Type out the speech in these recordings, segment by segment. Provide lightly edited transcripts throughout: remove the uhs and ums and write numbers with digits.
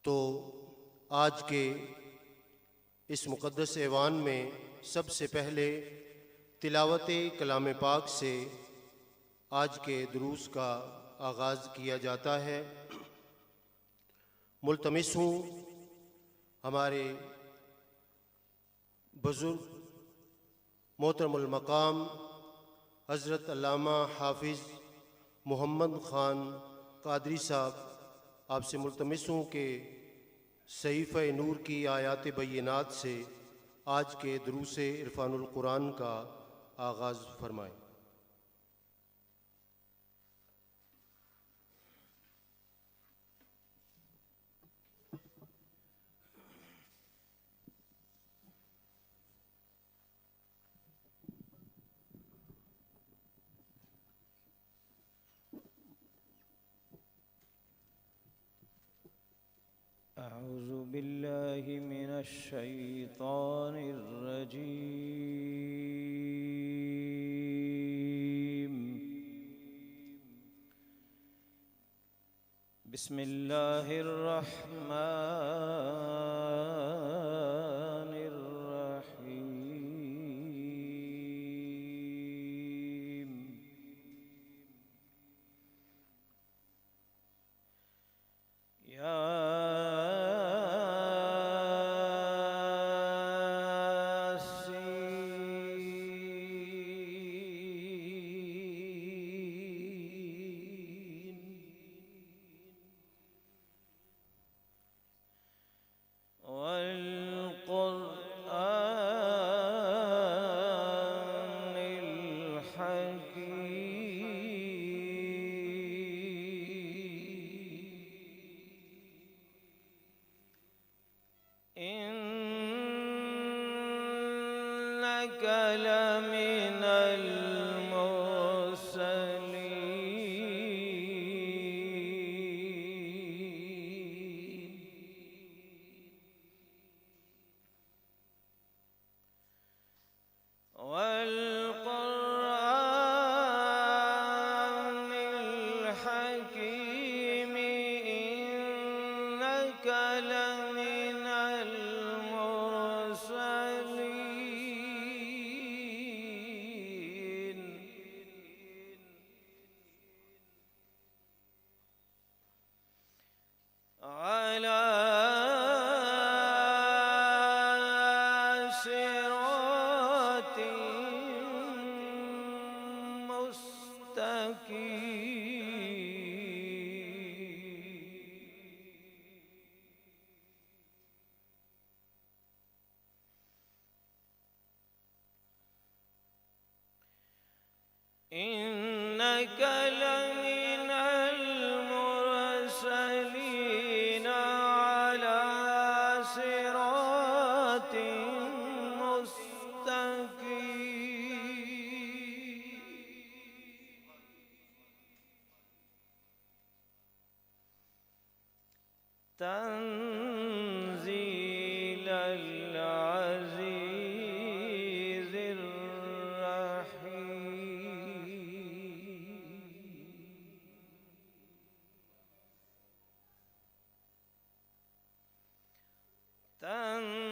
तो आज के इस मुक़द्दस ऐवान में सबसे पहले तिलावत कलाम पाक से आज के दुरूस का आगाज़ किया जाता है। मुल्तमिस हूँ हमारे बुज़ुर्ग मोहतरमुल मकाम हज़रत अल्लामा हाफिज़ मोहम्मद ख़ान कादरी साहब, आपसे मुल्तमिस हूँ कि सहीफ़े नूर की आयात बय्यिनात से आज के दुरूस इरफ़ानुल कुरान का आगाज़ फरमाएँ। अऊज़ु बिल्लाहि मिनश शैतानिर रजीम। बिस्मिल्लाहिर रहमानिर रहीम। या इन्नक लमिनल मुरसलीन अला सिरातिन मुस्तकीम। तंज़ीलल अज़ीज़िर तंज़ीलल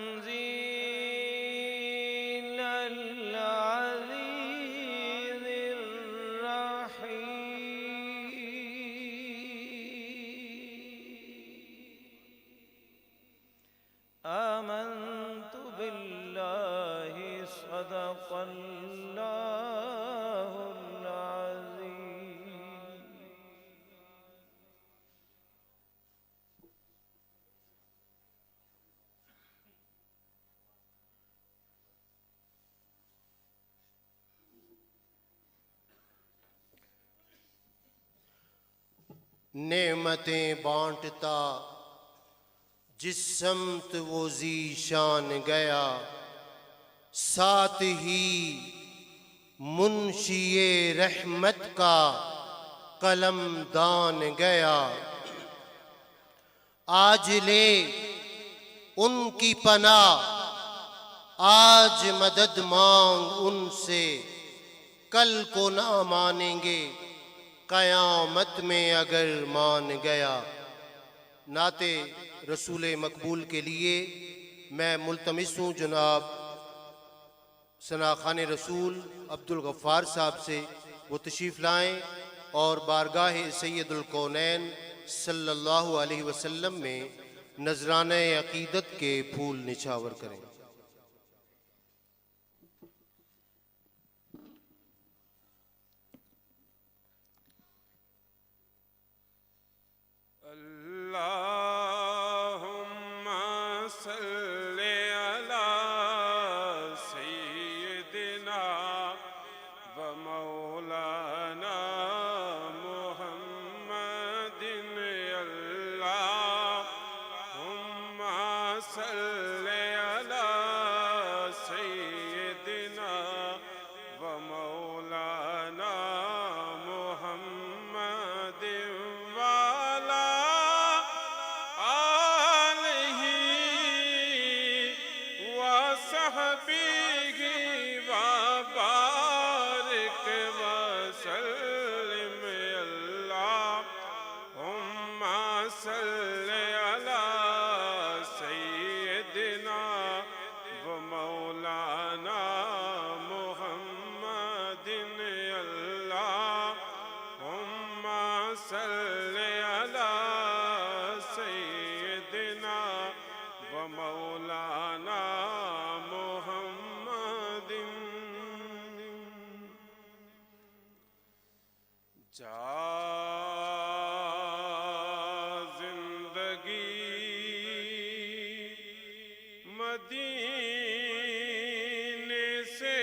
अज़ीज़िर रहीम। आमन्तु बिल्लाहि सदक़ल्लाहुल अज़ीम। नेमतें बांटता जिस समत वो ज़ीशान गया, साथ ही मुंशिए रहमत का कलम दान गया। आज ले उनकी पनाह, आज मदद मांग उनसे, कल को ना मानेंगे क़यामत में अगर मान गया। नाते रसूल मकबूल के लिए मैं मुल्तमिस हूँ जनाब सना खान रसूल अब्दुल गफ़्फ़ार साहब से वो तशरीफ़ लाएँ और बारगाह सैयदुल कौनैन सल्लल्लाहु अलैहि वसल्लम में नजराने अक़ीदत के फूल निछावर करें। अल्लाहुम्मा सल्ले अला सय्यिदिना व मौलाना मुहम्मदिन। अल्लाहुम्मा सल्ले अला सय्यिदिना व मौलाना मुहम्मदिन वाला आलिही व सहबीही व बारिक व सल्लिम। अल्लाहुम्मा सल्ले अला सय्यिदिना व मौलाना मुहम्मदिन। अल्लाहुम्मा सल्ले अला सय्यिदिना व मौलाना मुहम्मदिन। जा जिंदगी मदीने से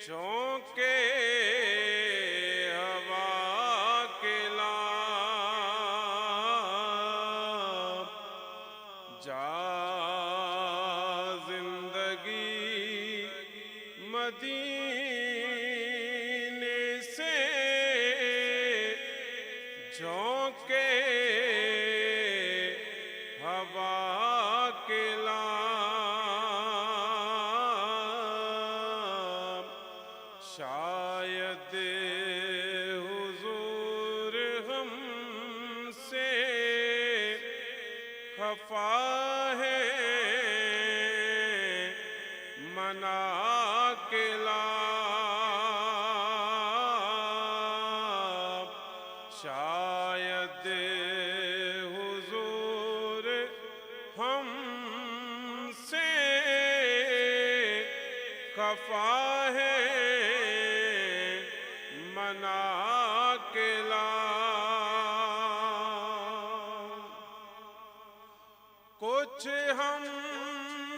झोंके हवा के लाभ। जा जिंदगी मदीने से झोंके हवा के लाभ। शायद हुजूर हमसे खफा है मना के लाभ। शायद हुजूर हमसे खफा है मना के लाभ। कुछ हम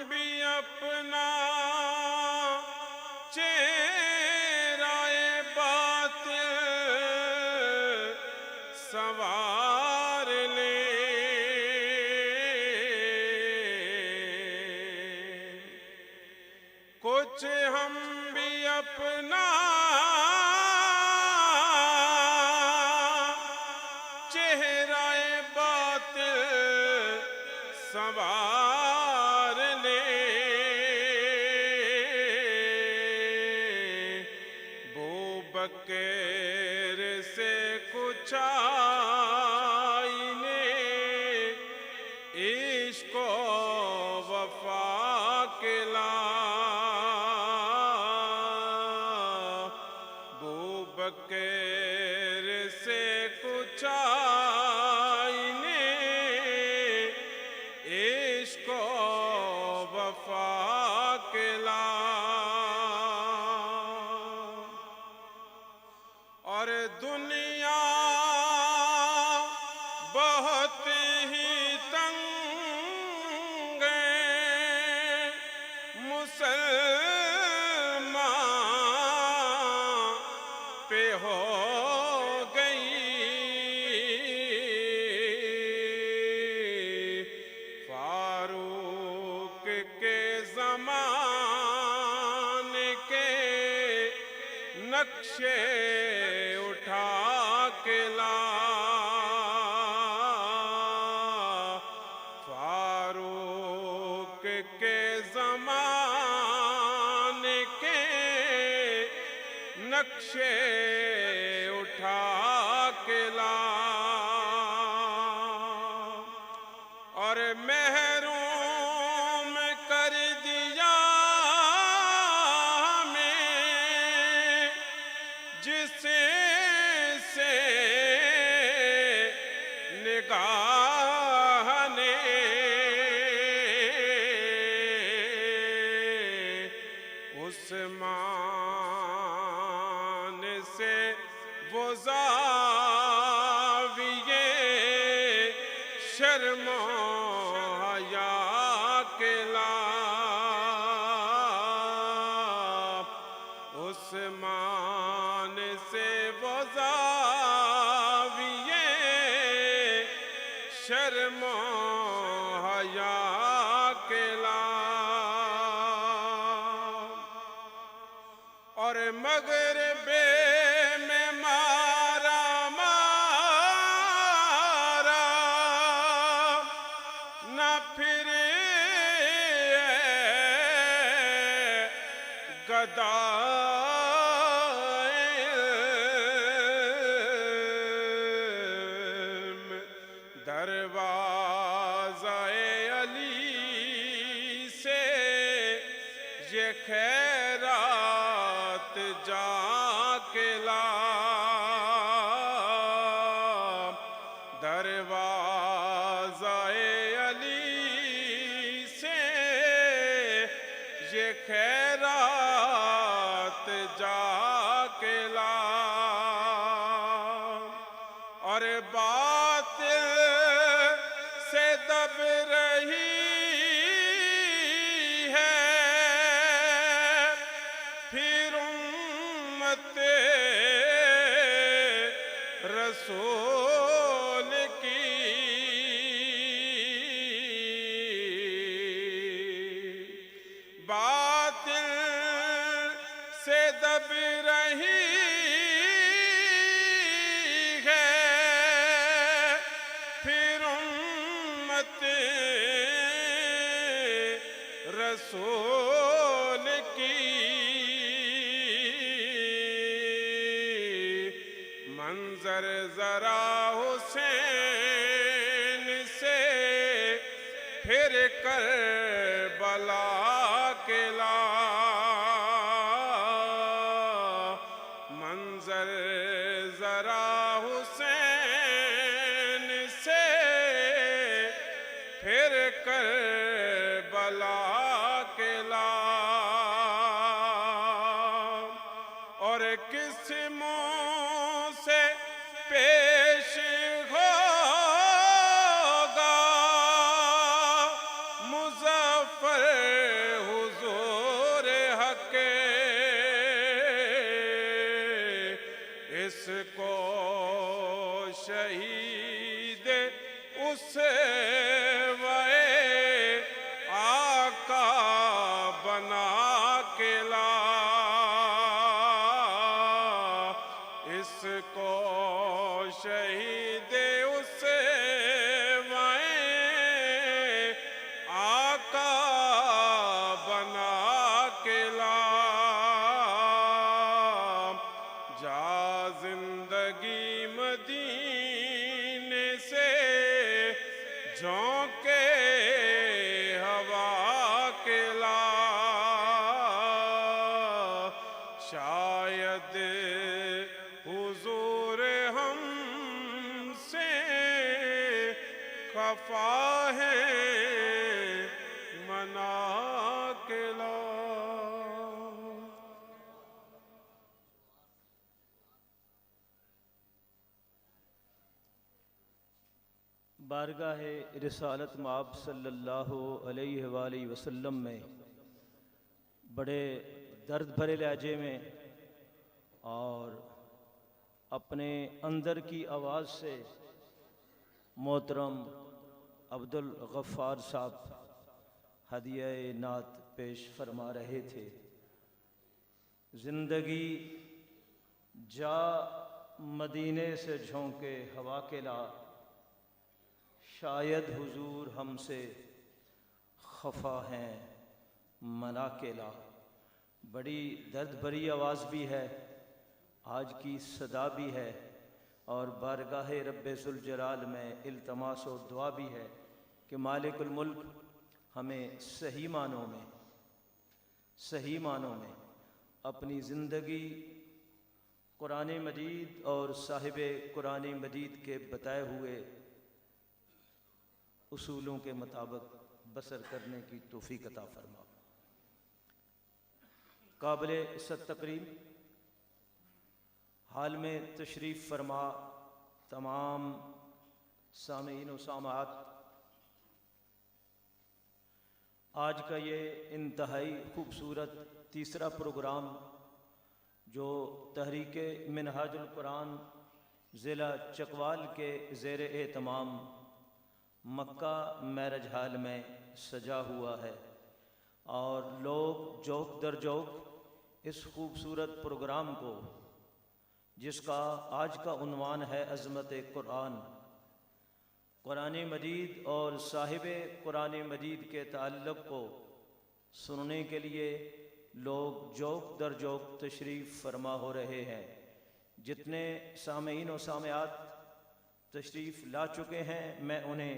भी अपना चेहराए बातिल संवार लें। कुछ हम भी अपना चेहराए बातिल संवार लें। बू बकर से कुछ आईने इश्क व वफा के लाभ। बू बकर से कुछ आईने इश्क व वफा के लाभ। और दुनिया बहुत ही तंग है मुसलमान पे हो गई। फारूक के ज़माने के नक्शे उठा के ला। फारूक के ज़माने के नक्शे उठा के ला। और महरूम कर दिया हमें जिसे से निगाह ने उस्मान से वो ज़ाविये शर्मो हया के लाभ उस्मान से वो ज़ाविये शर्मो हया के लाभ और मगरिबे में मारा न फिर गदाइल्म दरवाज़े अली से ये खैरात जाके ला दरवाज़े अली से ये खैरात जाके ला और बातिल से दब रही है फिर उम्मत रसूल की बातिल से दब रही है फिर उम्मत रसूल की मंजर जरा हुसैन से फिर कर बला के ला मंजर जरा हुसैन से फिर कर बला के ला और किस मुँह से पेश होगा मुज़फ़्फ़र हुज़ूर हक़ इसको शहीद उस वए आका बना के ला इसको शहीद उस वए आका बना के ला जा जिंदगी मदीने से झोंके हवा के ला शायद हुजूर हमसे खफा है मना के ला बारगाह रिसालत माब सल्लल्लाहु अलैहि वसल्लम में बड़े दर्द भरे लहजे में और अपने अंदर की आवाज़ से मोहतरम अब्दुल गफ़्फ़ार साहब हदिया नात पेश फरमा रहे थे। ज़िंदगी जा मदीने से झोंके हवा के ला शायद हुजूर हमसे खफा हैं मना के ला। बड़ी दर्द भरी आवाज़ भी है, आज की सदा भी है और बारगाह रब्बे ज़ुल जलाल में इल्तमास और दुआ भी है कि मालिकुल मुल्क हमें सही मानों में अपनी ज़िंदगी कुरान मजीद और साहिब कुरान मजीद के बताए हुए उसूलों के मुताबिक बसर करने की तौफीक अता फरमा। काबिल इज़्ज़त तकरीम हाल में तशरीफ़ फरमा तमाम सामीन व सामात, आज का ये इंतहाई खूबसूरत तीसरा प्रोग्राम जो तहरीक मिनहाजुल कुरान ज़िला चकवाल के ज़ेर एहतमाम मक्का मैरिज हाल में सजा हुआ है, और लोग जौक दर जौक इस खूबसूरत प्रोग्राम को, जिसका आज का उन्वान है अज़मत कुरान, कुरान मजीद और साहिब कुरान मजीद के ताल्लुक़ को सुनने के लिए लोग जौक दर जौक तशरीफ़ फरमा हो रहे हैं। जितने सामीन व सामियात तशरीफ़ ला चुके हैं, मैं उन्हें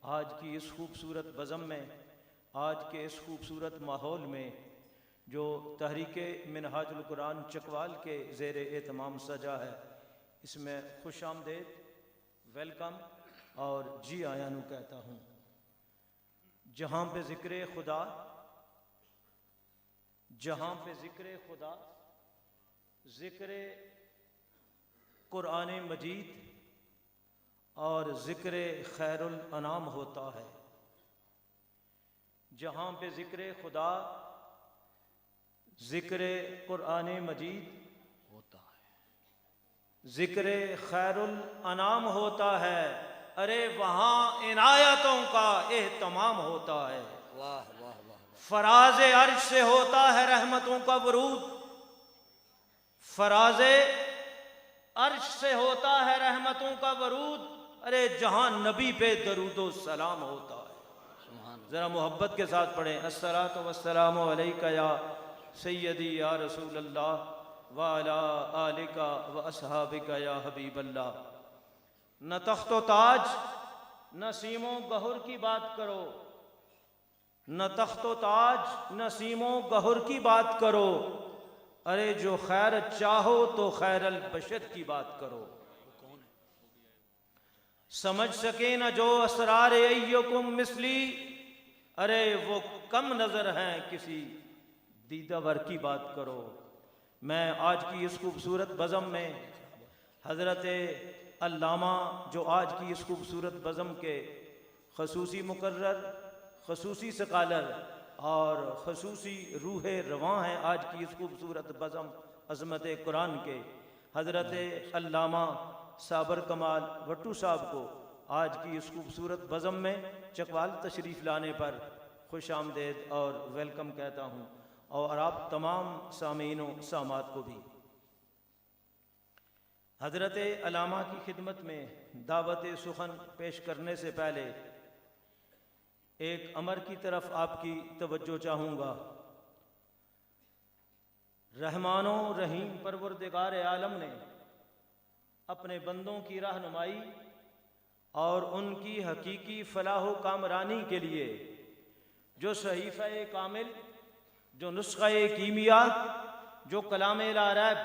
आज की इस खूबसूरत बज़म में, आज के इस खूबसूरत माहौल में जो तहरीक मिनहाजुल कुरान चकवाल के ज़ेर एहतमाम सजा है, इसमें खुश आमदेद, वेलकम और जी आयानू कहता हूँ। जहाँ पे ज़िक्र खुदा, जहाँ पे ज़िक्र खुदा, ज़िक्र कुरान मजीद और ज़िक्र खैरुल अनाम होता है। जहाँ पे ज़िक्र खुदा, ज़िक्र कुरान मजीद होता है, ज़िक्र खैरुल अनाम होता है, अरे वहाँ इनायतों का एहतमाम होता है। वाह वाह वाह। फराज अर्श से होता है रहमतों का वरूद, फराज अर्श से होता है रहमतों का वरूद, अरे जहाँ नबी पे दरूदो सलाम होता है। ज़रा मोहब्बत के साथ पढ़ें, अस्सलातु वस्सलामु अलैका या सय्यदी या रसूल अल्लाह व अला आलिका व अस्हाबिका या हबीब अल्लाह। न तख्तो ताज न सीमो गहुर की बात करो, न तख्तो ताज न सीमो गहुर की बात करो, अरे जो खैर चाहो तो खैरल बशर की बात करो। समझ सके न जो असरार अय्युकुम मिसली, अरे वो कम नजर हैं किसी दीदावर की बात करो। मैं आज की इस खूबसूरत बज़म में हज़रत अल्लामा जो आज की इस खूबसूरत बज़म के खसूसी मुकर्रर, खसूसी सकालर और खसूसी रूह रवां हैं आज की इस खूबसूरत बज़म अज़मत कुरान के, हज़रत अल्लामा साबर कमाल भट्टू साहब को आज की इस खूबसूरत बज़म में चकवाल तशरीफ़ लाने पर खुश आमदेद और वेलकम कहता हूँ, और आप तमाम सामीनों सामात को भी। हज़रत अल्लामा की खिदमत में दावत सुखन पेश करने से पहले एक अमर की तरफ आपकी तवज्जो चाहूँगा। रहमानो रहीम परवरदिगार आलम ने अपने बंदों की रहनुमाई और उनकी हकीकी फलाह व कामरानी के लिए जो सहीफ़ा कामिल, जो नुस्ख़ा कीमिया, जो कलाम ला रैब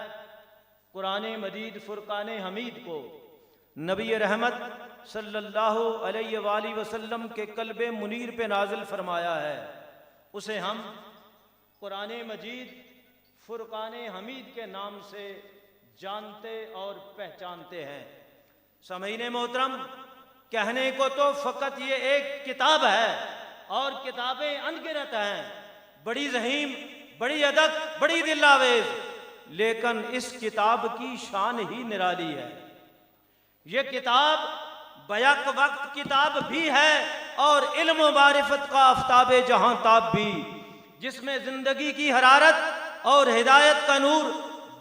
कुरान मजीद फ़ुरक़ान हमीद को नबी रहमत सल्लल्लाहु अलैहि वसल्लम के कल्ब मुनीर पे नाजिल फरमाया है, उसे हम कुरान मजीद फ़ुरक़ान हमीद के नाम से जानते और पहचानते हैं। सामीन मोहतरम, कहने को तो फ़कत ये एक किताब है और किताबें अनगिनत हैं, बड़ी ज़हीम, बड़ी अदद, बड़ी दिलावेज़, लेकिन इस किताब की शान ही निराली है। ये किताब बैक वक्त किताब भी है और इल्म व मारिफत का आफ्ताब जहां ताब भी, जिसमें ज़िंदगी की हरारत और हिदायत का नूर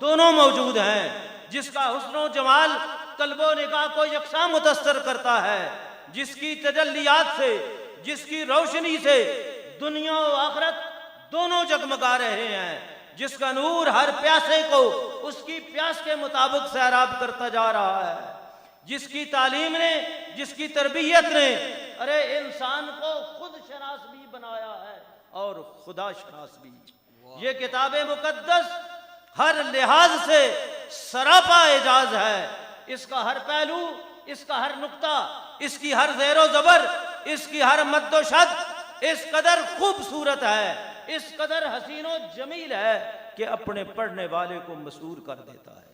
दोनों मौजूद हैं, जिसका हुस्न जमाल कल्बो निगाह को यकसा मुतस्सर करता है, जिसकी तजल्लियात से, जिसकी रोशनी से दुनिया और आखिरत दोनों जगमगा रहे हैं, जिसका नूर हर प्यासे को उसकी प्यास के मुताबिक सैराब करता जा रहा है, जिसकी तालीम ने, जिसकी तरबियत ने अरे इंसान को खुद शनास भी बनाया है और खुदा शनास भी। ये किताब मुकद्दस हर लिहाज से सरापा एजाज है। इसका हर पहलू, इसका हर नुक्ता, इसकी हर ज़ेरो ज़बर, इसकी हर मद्दो शद इस कदर खूबसूरत है, इस कदर हसीनो जमील है कि अपने पढ़ने वाले को मसूर कर देता है।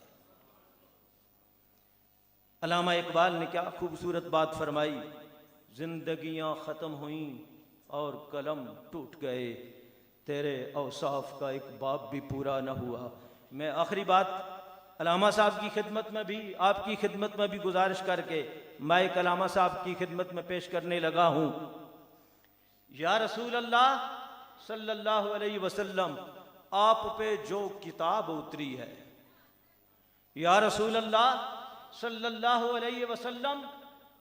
अल्लामा इकबाल ने क्या खूबसूरत बात फरमाई, जिंदगियां ख़त्म हुई और कलम टूट गए, तेरे औसाफ का एक बाब भी पूरा न हुआ। मैं आखिरी बात अल्लामा साहब की खिदमत में भी, आपकी खिदमत में भी गुजारिश करके माइक अल्लामा साहब की खिदमत में पेश करने लगा हूँ। या रसूल अल्लाह सल्लल्लाहु अलैहि वसल्लम, आप पे जो किताब उतरी है, या रसूल अल्लाह सल्लल्लाहु अलैहि वसल्लम,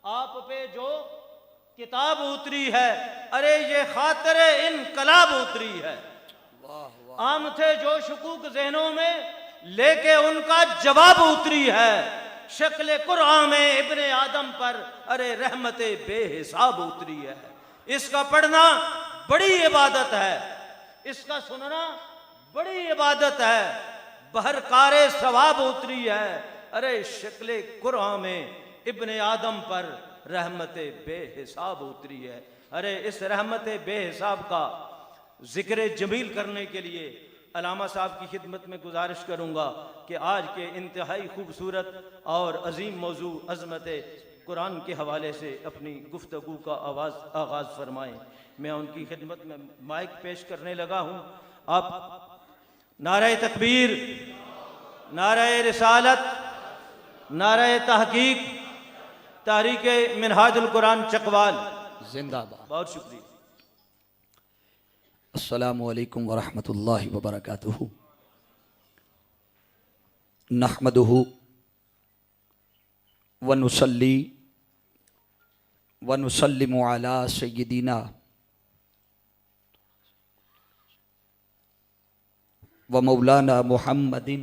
आप पे जो किताब उतरी है, अरे ये खातरे इनकलाब उतरी है। आम थे जो शुकूक ज़हनों में, लेके उनका जवाब उतरी है। शक्ल कुरान में इब्ने आदम पर अरे रहमते बेहिसाब उतरी है। इसका पढ़ना बड़ी इबादत है, इसका सुनना बड़ी इबादत है। बहरकारे सवाब उतरी है। अरे शक्ल कुरान में इब्ने आदम पर रहमते बेहिसाब उतरी है। अरे इस रहमते बेहिसाब का जिक्र जमील करने के लिए अल्लामा साहब की खिदमत में गुजारिश करूँगा कि आज के इंतहाई खूबसूरत और अजीम मौजू अज़मत कुरान के हवाले से अपनी गुफ्तगू का आगाज़ फरमाएँ। मैं उनकी खिदमत में माइक पेश करने लगा हूँ। आप नारे तकबीर, नारे रिसालत, नारे तहकीक, तहरीक मिनहाजुल कुरान चकवाल जिंदाबाद। बहुत शुक्रिया। अस्सलामु अलैकुम वरहमतुल्लाहि वबरकातुहू। नहमदुहू व नुसल्ली व नुसल्लिमु अला सय्यिदिना व मौलाना मुहम्मदिन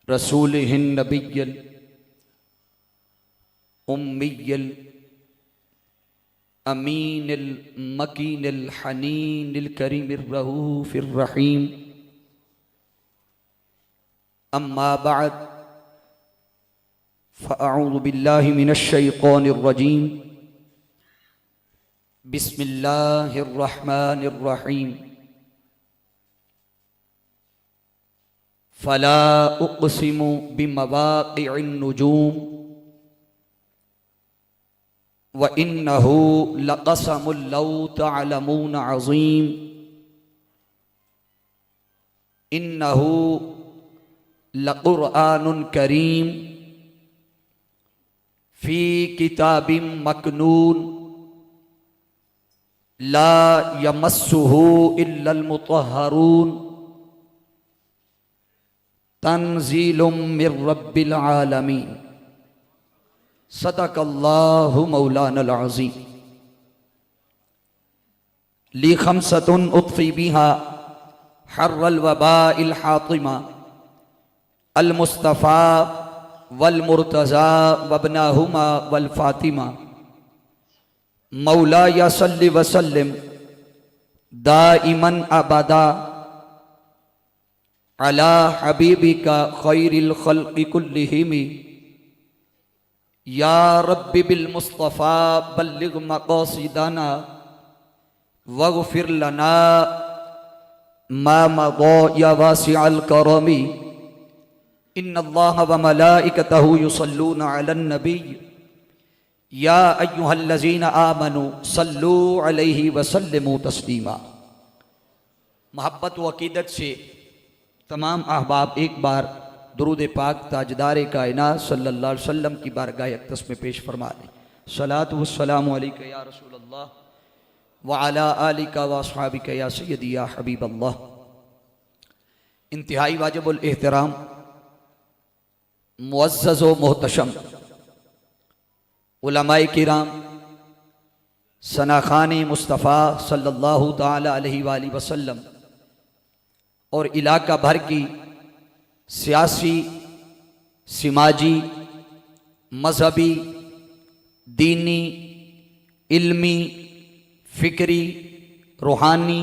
रसूलिहिन नबिय्यिल उम्मिय्यिल अमीनिल मकीनिल हनीनिल करीमिर रऊफिर रहीम। अम्मा बअद फ़अऊज़ु बिल्लाहि मिनश शैतानिर रजीम। बिस्मिल्लाहिर रहमानिर रहीम। फ़ला उक़सिमु बिमवाक़िअन नुजूम व इन्नहु लक़समुल लौ तअलमून अज़ीम। इन्नहु लक़ुरआनुन करीम फ़ी किताबिम मकनून ला यमस्सुहु इल्लल मुतहहरून तंज़ीलुम मिर रब्बिल आलमीन। सदक़ल्लाहु मौलानल अज़ीम। ली खमसतुन उत्फ़ी बिहा हर्रल वबाइल हातिमा अल मुस्तफ़ा वल मुर्तज़ा वब्नाहुमा वल फ़ातिमा। मौलाया सल्लि वसल्लिम दाइमन अबदा अला हबीबिका खैरिल खल्क़ि कुल्लिहिम। या रब्बि बिल मुस्तफ़ा बल्लिग मक़ासिदना वग़फ़िर लना मा मज़ा या वासिअल करमी। इन्नल्लाह व मलाइकतहु युसल्लूना अलन नबी या अय्युहल्लज़ीना आमनू सल्लू अलैहि व सल्लिमू तस्लीमा। मोहब्बत व अक़ीदत से तमाम अहबाब एक बार दुरूद पाक ताजदार कायनात सल्लल्लाहु अलैहि वसल्लम की बारगाह अक़दस में पेश फरमा लें। सलातु वस्सलामु अलैका या रसूलल्लाह व अला आलिका व अस्हाबिका या सय्यदी या हबीबल्लाह। इंतहाई वाजिबुल एहतराम मुअज़्ज़ज़ व मोहतशम उलमाए किराम सनाखाने मुस्तफ़ा सल्लल्लाहु ताला अलैहि वसल्लम और इलाका भर की सियासी, समाजी, मजहबी, दीनी, इल्मी, फ़िक्री, रूहानी,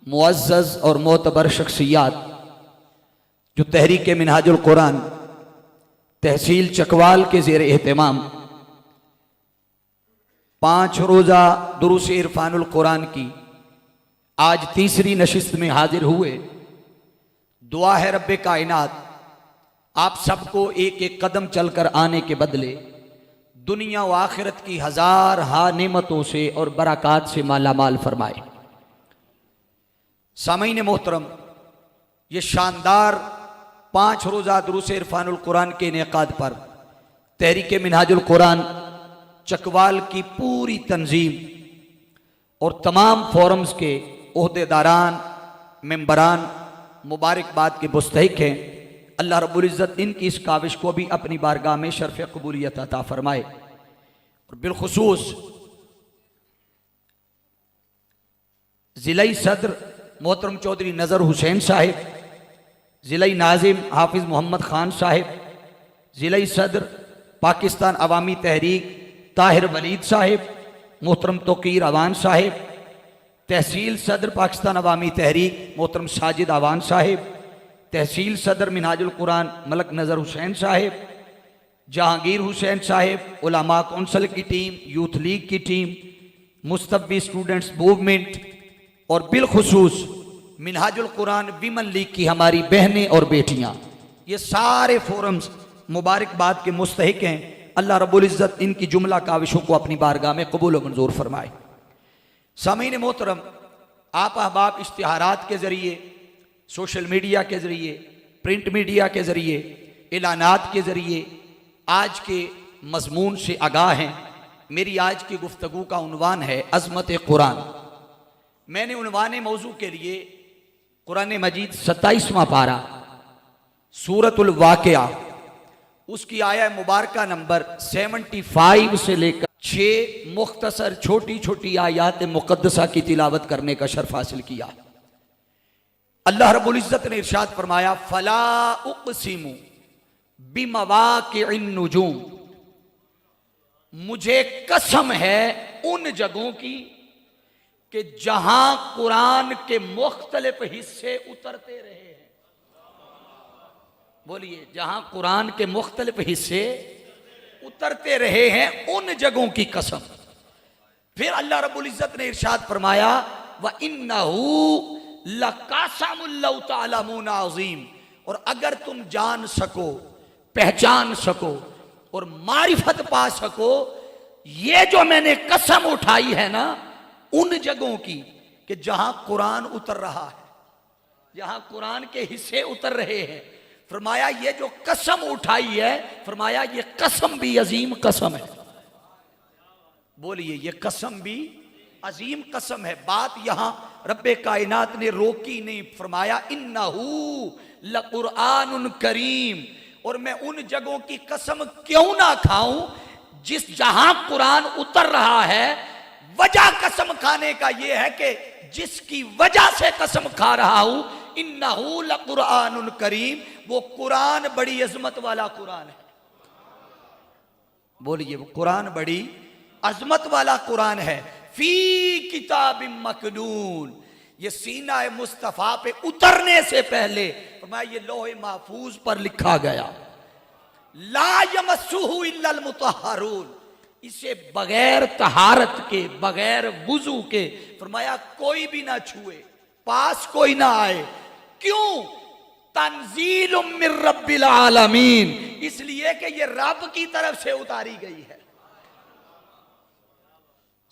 मुअज़्ज़ज़ और मोतबर शख्सियात जो तहरीक मिनहाजुल कुरान तहसील चकवाल के ज़ेर एहतमाम 5 रोज़ा दुरूस इरफानुल कुरान की आज तीसरी नशिस्त में हाजिर हुए। दुआ है रब्बे कायनात आप सबको एक एक कदम चलकर आने के बदले दुनिया व आखिरत की 1000 नेमतों से और बरक़ात से माला माल फरमाए। सामीन मोहतरम, ये शानदार 5 रोज़ा दुरूस इरफानुल कुरान के इनेकाद पर तहरीक मिनहाजुल कुरान चकवाल की पूरी तंजीम और तमाम फोरम्स के ओहदेदारान, मेंबरान मुबारकबाद के मुस्तहिक हैं। अल्लाह रब्बुल इज़्ज़त इनकी इस काविश को भी अपनी बारगाह में शर्फ़ कबूलियत अता फरमाए। और बिलखुसूस ज़िला सदर मोहतरम चौधरी नज़र हुसैन साहिब, ज़िला नाज़िम हाफिज़ मोहम्मद ख़ान साहिब, ज़िला सदर पाकिस्तान अवामी तहरीक ताहिर वलीद साहिब, मोहतरम तोकीर अवान साहिब, तहसील सदर पाकिस्तान अवामी तहरीक मोहतरम साजिद अवान साहिब, तहसील सदर मिनहाजुल कुरान मलक नज़र हुसैन साहिब, जहांगीर हुसैन साहिब, उलमा कौंसल की टीम, यूथ लीग की टीम, मुस्तफ़ी स्टूडेंट्स मूवमेंट और बिलखुसूस मिनहाजुल कुरान विमन लीग की हमारी बहनें और बेटियां, ये सारे फोरम्स मुबारकबाद के मुस्तहिक हैं। अल्लाह रब्बुल इज़्ज़त इनकी जुमला काविशों को अपनी बारगाह में कबूल व मंजूर फरमाए। सामीन मोहतरम, आप अहबाब इश्तिहारात के ज़रिए, सोशल मीडिया के ज़रिए, प्रिंट मीडिया के ज़रिए, एलानात के ज़रिए आज के मज़मून से आगाह हैं। मेरी आज की गुफ्तगू का उन्वान है अज़मत कुरान। मैंने उन्वान मौजू के लिए कुरान मजीद 27वां पारा सूरतुल वाक़िया उसकी आया मुबारका नंबर 75 से लेकर 6 मुख्तसर छोटी छोटी आयात मुक़द्दसा की तिलावत करने का शर्फ हासिल किया। अल्लाह रब्बुल इज़्ज़त ने इरशाद फरमाया, फला उक़सिमु बिमवाक़िअन नुजूम, मुझे कसम है उन जगहों की कि जहां कुरान के मुख्तलिफ हिस्से उतरते रहे हैं। बोलिए, जहां कुरान के मुख्तलिफ हिस्से उतरते रहे हैं उन जगहों की कसम। फिर अल्लाह रब्बुल इज़्ज़त ने इरशाद फरमाया, व इन्नहू लक़ासमुल लौ तअलमून अज़ीम, और अगर तुम जान सको, पहचान सको और मारिफत पा सको, ये जो मैंने कसम उठाई है ना उन जगहों की कि जहां कुरान उतर रहा है, जहां कुरान के हिस्से उतर रहे हैं, फरमाया ये जो कसम उठाई है, फरमाया ये कसम भी अजीम कसम है। बोलिए, ये कसम भी अजीम कसम है। बात यहां रब्बे कायनात ने रोकी नहीं, फरमाया इन्नहू लकुरआनुन करीम, और मैं उन जगहों की कसम क्यों ना खाऊं जिस जहां कुरान उतर रहा है। वजह कसम खाने का यह है कि जिसकी वजह से कसम खा रहा हूं, इन्नहू लकुरआनुन करीम, वो कुरान बड़ी अजमत वाला कुरान है। बोलिए, वो कुरान बड़ी अजमत वाला कुरान है। फी किताबिम मकनून, ये सीना मुस्तफ़ा पे उतरने से पहले फरमाया ये लोहे महफूज पर लिखा गया। ला यमस्सुहु इल्लल मुतहहरून, इसे बगैर तहारत के, बगैर वुजू के फरमाया कोई भी ना छुए, पास कोई ना आए। क्यों? तंजीलुम मिर रब्बिल आलमीन, इसलिए कि ये रब की तरफ से उतारी गई है।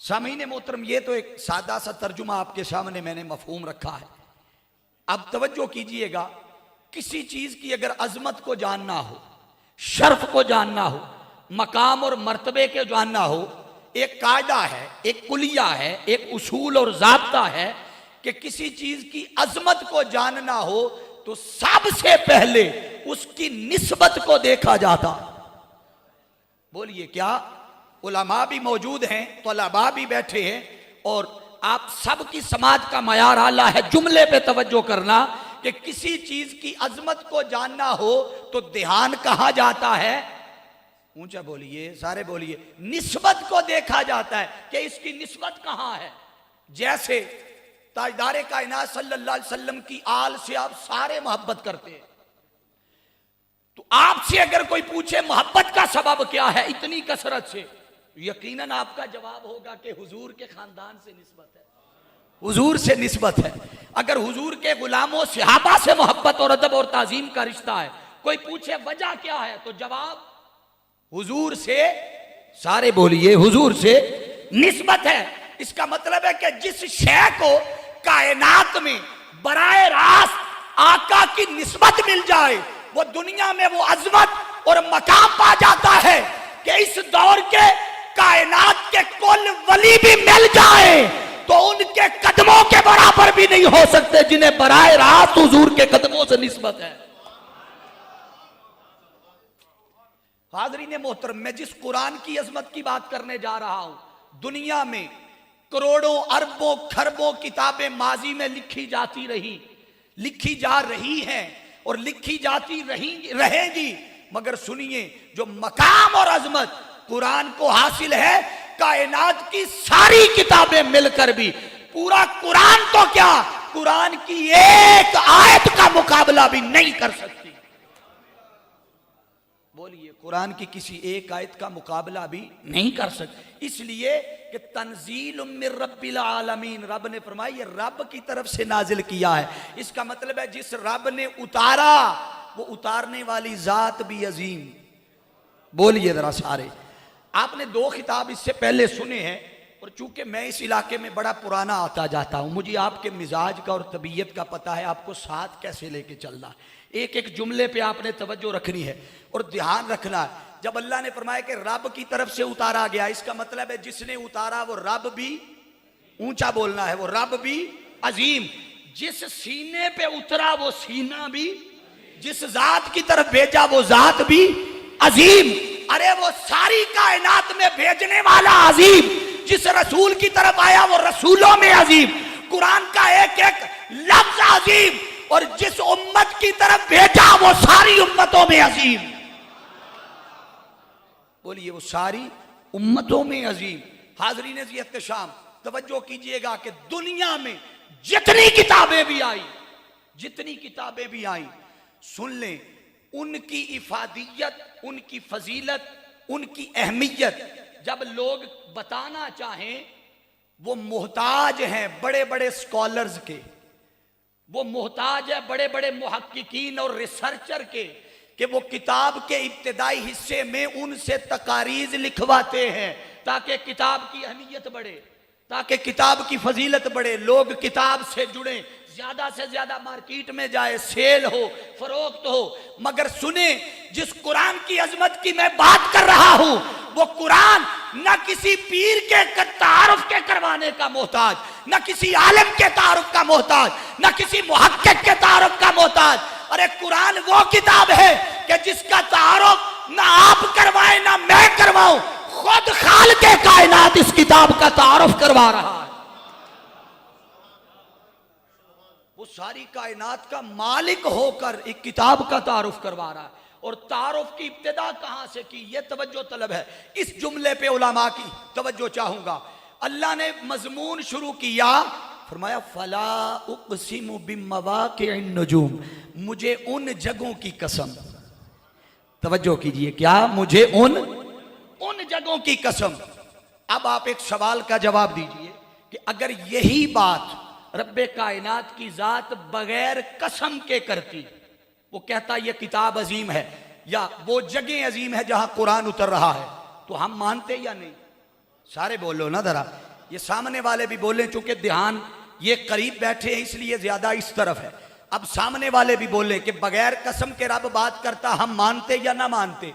सामीन मोहतरम, ये तो एक सादा सा तर्जुमा आपके सामने मैंने मफहूम रखा है। अब तवज्जो कीजिएगा, किसी चीज की अगर अजमत को जानना हो, शर्फ को जानना हो, मकाम और मर्तबे के जानना हो, एक कायदा है, एक कुलिया है, एक उसूल और ज़ाब्ता है कि किसी चीज की अजमत को जानना हो तो सबसे पहले उसकी निस्बत को देखा जाता। बोलिए, क्या उलमा भी मौजूद हैं, तलबा भी बैठे हैं, और आप सबकी समाज का मयार आला है। जुमले पे तवज्जो करना कि किसी चीज की अजमत को जानना हो तो ध्यान कहां जाता है? ऊंचा बोलिए, सारे बोलिए। निस्बत को देखा जाता है कि इसकी निस्बत कहां है। जैसे ताजदारे कायनात सल्लल्लाहु अलैहि वसल्लम की आल से आप सारे मोहब्बत करते हैं, तो आपसे अगर कोई पूछे मोहब्बत का सबब क्या है इतनी कसरत से, यकीनन आपका जवाब होगा कि हुजूर के खानदान से निस्बत है, हुजूर से निस्बत है। अगर हुजूर के गुलामों सहाबा से मोहब्बत और अदब और ताजीम का रिश्ता है, कोई पूछे वजह क्या है, तो जवाब हुजूर से, सारे बोलिए, हुजूर से निस्बत है। इसका मतलब है कि जिस शय को कायनात में बराए रास्त आका की निस्बत मिल जाए, वो दुनिया में वो अजमत और मकाम पा जाता है कि इस दौर के कायनात के कुल वली भी मिल जाए तो उनके कदमों के बराबर भी नहीं हो सकते जिन्हें बराए रास्त हुजूर के कदमों से निस्बत है। हाज़रीन मोहतरम, मैं जिस कुरान की अजमत की बात करने जा रहा हूं, दुनिया में करोड़ों अरबों खरबों किताबें माजी में लिखी जाती रही, लिखी जा रही हैं और लिखी जाती रहेगी, मगर सुनिए जो मकाम और अजमत कुरान को हासिल है, कायनात की सारी किताबें मिलकर भी पूरा कुरान तो क्या, कुरान की एक आयत का मुकाबला भी नहीं कर सकती। बोलिए, कुरान की किसी एक आयत का मुकाबला भी नहीं कर सकती। इसलिए कि तंजील मिर रब्बिल आलमीन, रब ने फरमाया ये रब की तरफ से नाजिल किया है। इसका मतलब है जिस रब ने उतारा वो उतारने वाली जात भी अजीम। बोलिए जरा सारे। आपने 2 खिताब इससे पहले सुने हैं, और चूंकि मैं इस इलाके में बड़ा पुराना आता जाता हूं, मुझे आपके मिजाज का और तबीयत का पता है, आपको साथ कैसे लेके चलना है। एक एक जुमले पे आपने तवज्जो रखनी है और ध्यान रखना है। जब अल्लाह ने फरमाया कि रब की तरफ से उतारा गया, इसका मतलब है जिसने उतारा वो रब भी, ऊंचा बोलना है, वो रब भी अजीम। जिस सीने पे उतरा वो सीना भी, जिस जात की तरफ भेजा वो जात भी अजीम। अरे वो सारी कायनात में भेजने वाला अजीम, जिस रसूल की तरफ आया वो रसूलों में अजीम, कुरान का एक एक लफ्ज अजीम, और जिस उम्मत की तरफ भेजा वो सारी उम्मतों में अजीम। बोलिए, वो सारी उम्मतों में अजीम। हाज़रीन जी एहतशाम, तवज्जो कीजिएगा कि दुनिया में जितनी किताबें भी आई, जितनी किताबें भी आई, सुन लें, उनकी इफादियत, उनकी फजीलत, उनकी अहमियत जब लोग बताना चाहें, वो मोहताज हैं बड़े बड़े स्कॉलर्स के, वो मोहताज है बड़े बड़े मुहक्किकीन और रिसर्चर के, कि वो किताब के इब्तिदाई हिस्से में उनसे तकारीज लिखवाते हैं ताकि किताब की अहमियत बढ़े, ताकि किताब की फजीलत बढ़े, लोग किताब से जुड़े, ज्यादा से ज्यादा मार्केट में जाए, सेल हो, फरोख्त हो। मगर सुने, जिस कुरान की अजमत की मैं बात कर रहा हूं, वो कुरान न किसी पीर के तारुफ के करवाने का मोहताज, न किसी आलिम के तारुफ का मोहताज, न किसी मुहक्किक के तारुफ का मोहताज। अरे कुरान वो किताब है कि जिसका तारुफ न आप करवाए न मैं करवाऊं, खुद खालिक़े कायनात इस किताब का तारुफ करवा रहा है। वो सारी कायनात का मालिक होकर एक किताब का तारुफ करवा रहा है। और तारुफ की इब्तिदा कहां से की, ये तवज्जो तलब है। इस जुमले पे उलमा की तवज्जो चाहूंगा। अल्लाह ने मजमून शुरू किया, फरमाया फला उक़सिमु बिमवाक़िअन नुजूम, मुझे उन जगहों की कसम। तवज्जो कीजिए, क्या, मुझे उन जगहों की कसम। अब आप एक सवाल का जवाब दीजिए कि अगर यही बात रब्बे कायनात की जात बगैर कसम के करती, वो कहता ये किताब अजीम है या वो जगह अजीम है जहां कुरान उतर रहा है, तो हम मानते या नहीं? सारे बोलो ना जरा, ये सामने वाले भी बोले, चूंकि ध्यान ये करीब बैठे हैं इसलिए ज्यादा इस तरफ है। अब सामने वाले भी बोले कि बगैर कसम के रब बात करता, हम मानते या ना मानते?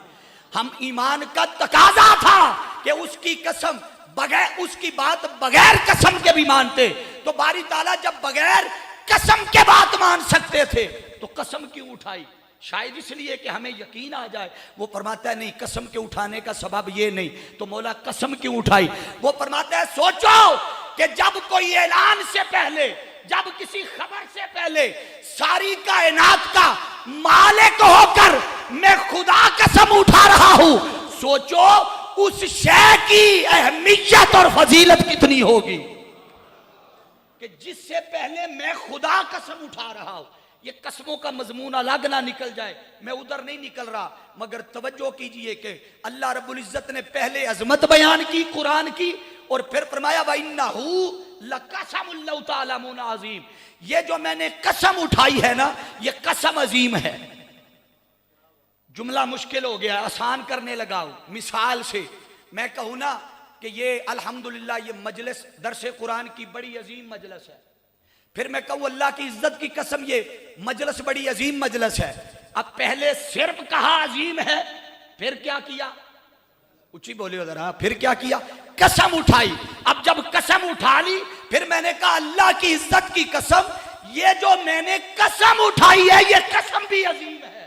हम ईमान का तकाजा था कि उसकी कसम बगैर, उसकी बात बगैर कसम के भी मानते। तो बारी ताला जब बगैर कसम के बात मान सकते थे तो कसम क्यों उठाई? शायद इसलिए कि हमें यकीन आ जाए। वो फरमाता है नहीं, कसम के उठाने का सबब ये नहीं, तो मौला कसम क्यों उठाई? वो फरमाता है सोचो कि जब कोई ऐलान से पहले, जब किसी खबर से पहले सारी कायनात का मालिक होकर मैं खुदा कसम उठा रहा हूं, सोचो उस शय की अहमियत और फजीलत कितनी होगी कि जिससे पहले मैं खुदा कसम उठा रहा हूं। ये कसमों का मजमून अलग ना निकल जाए, मैं उधर नहीं निकल रहा, मगर तवज्जो कीजिए कि अल्लाह रब्बुल इज्जत ने पहले अजमत बयान की कुरान की और फिर फरमाया व इन्नहू लक़समुन लौ तअलमून अज़ीम। ये जो मैंने कसम उठाई है ना, ये कसम अजीम है। जुमला मुश्किल हो गया, आसान करने लगा हूं। मिसाल से मैं कहूं ना कि ये अल्हम्दुलिल्लाह ये मजलिस दरसे कुरान की बड़ी अजीम मजलिस है, फिर मैं कहूं अल्लाह की इज्जत की कसम ये मजलिस बड़ी अजीम मजलिस है। अब पहले सिर्फ कहा अजीम है, फिर क्या किया, ऊंची बोलियो जरा, फिर क्या किया, कसम उठाई। अब जब कसम उठा ली, फिर मैंने कहा अल्लाह की इज्जत की कसम, ये जो मैंने कसम उठाई है ये कसम भी अजीम है।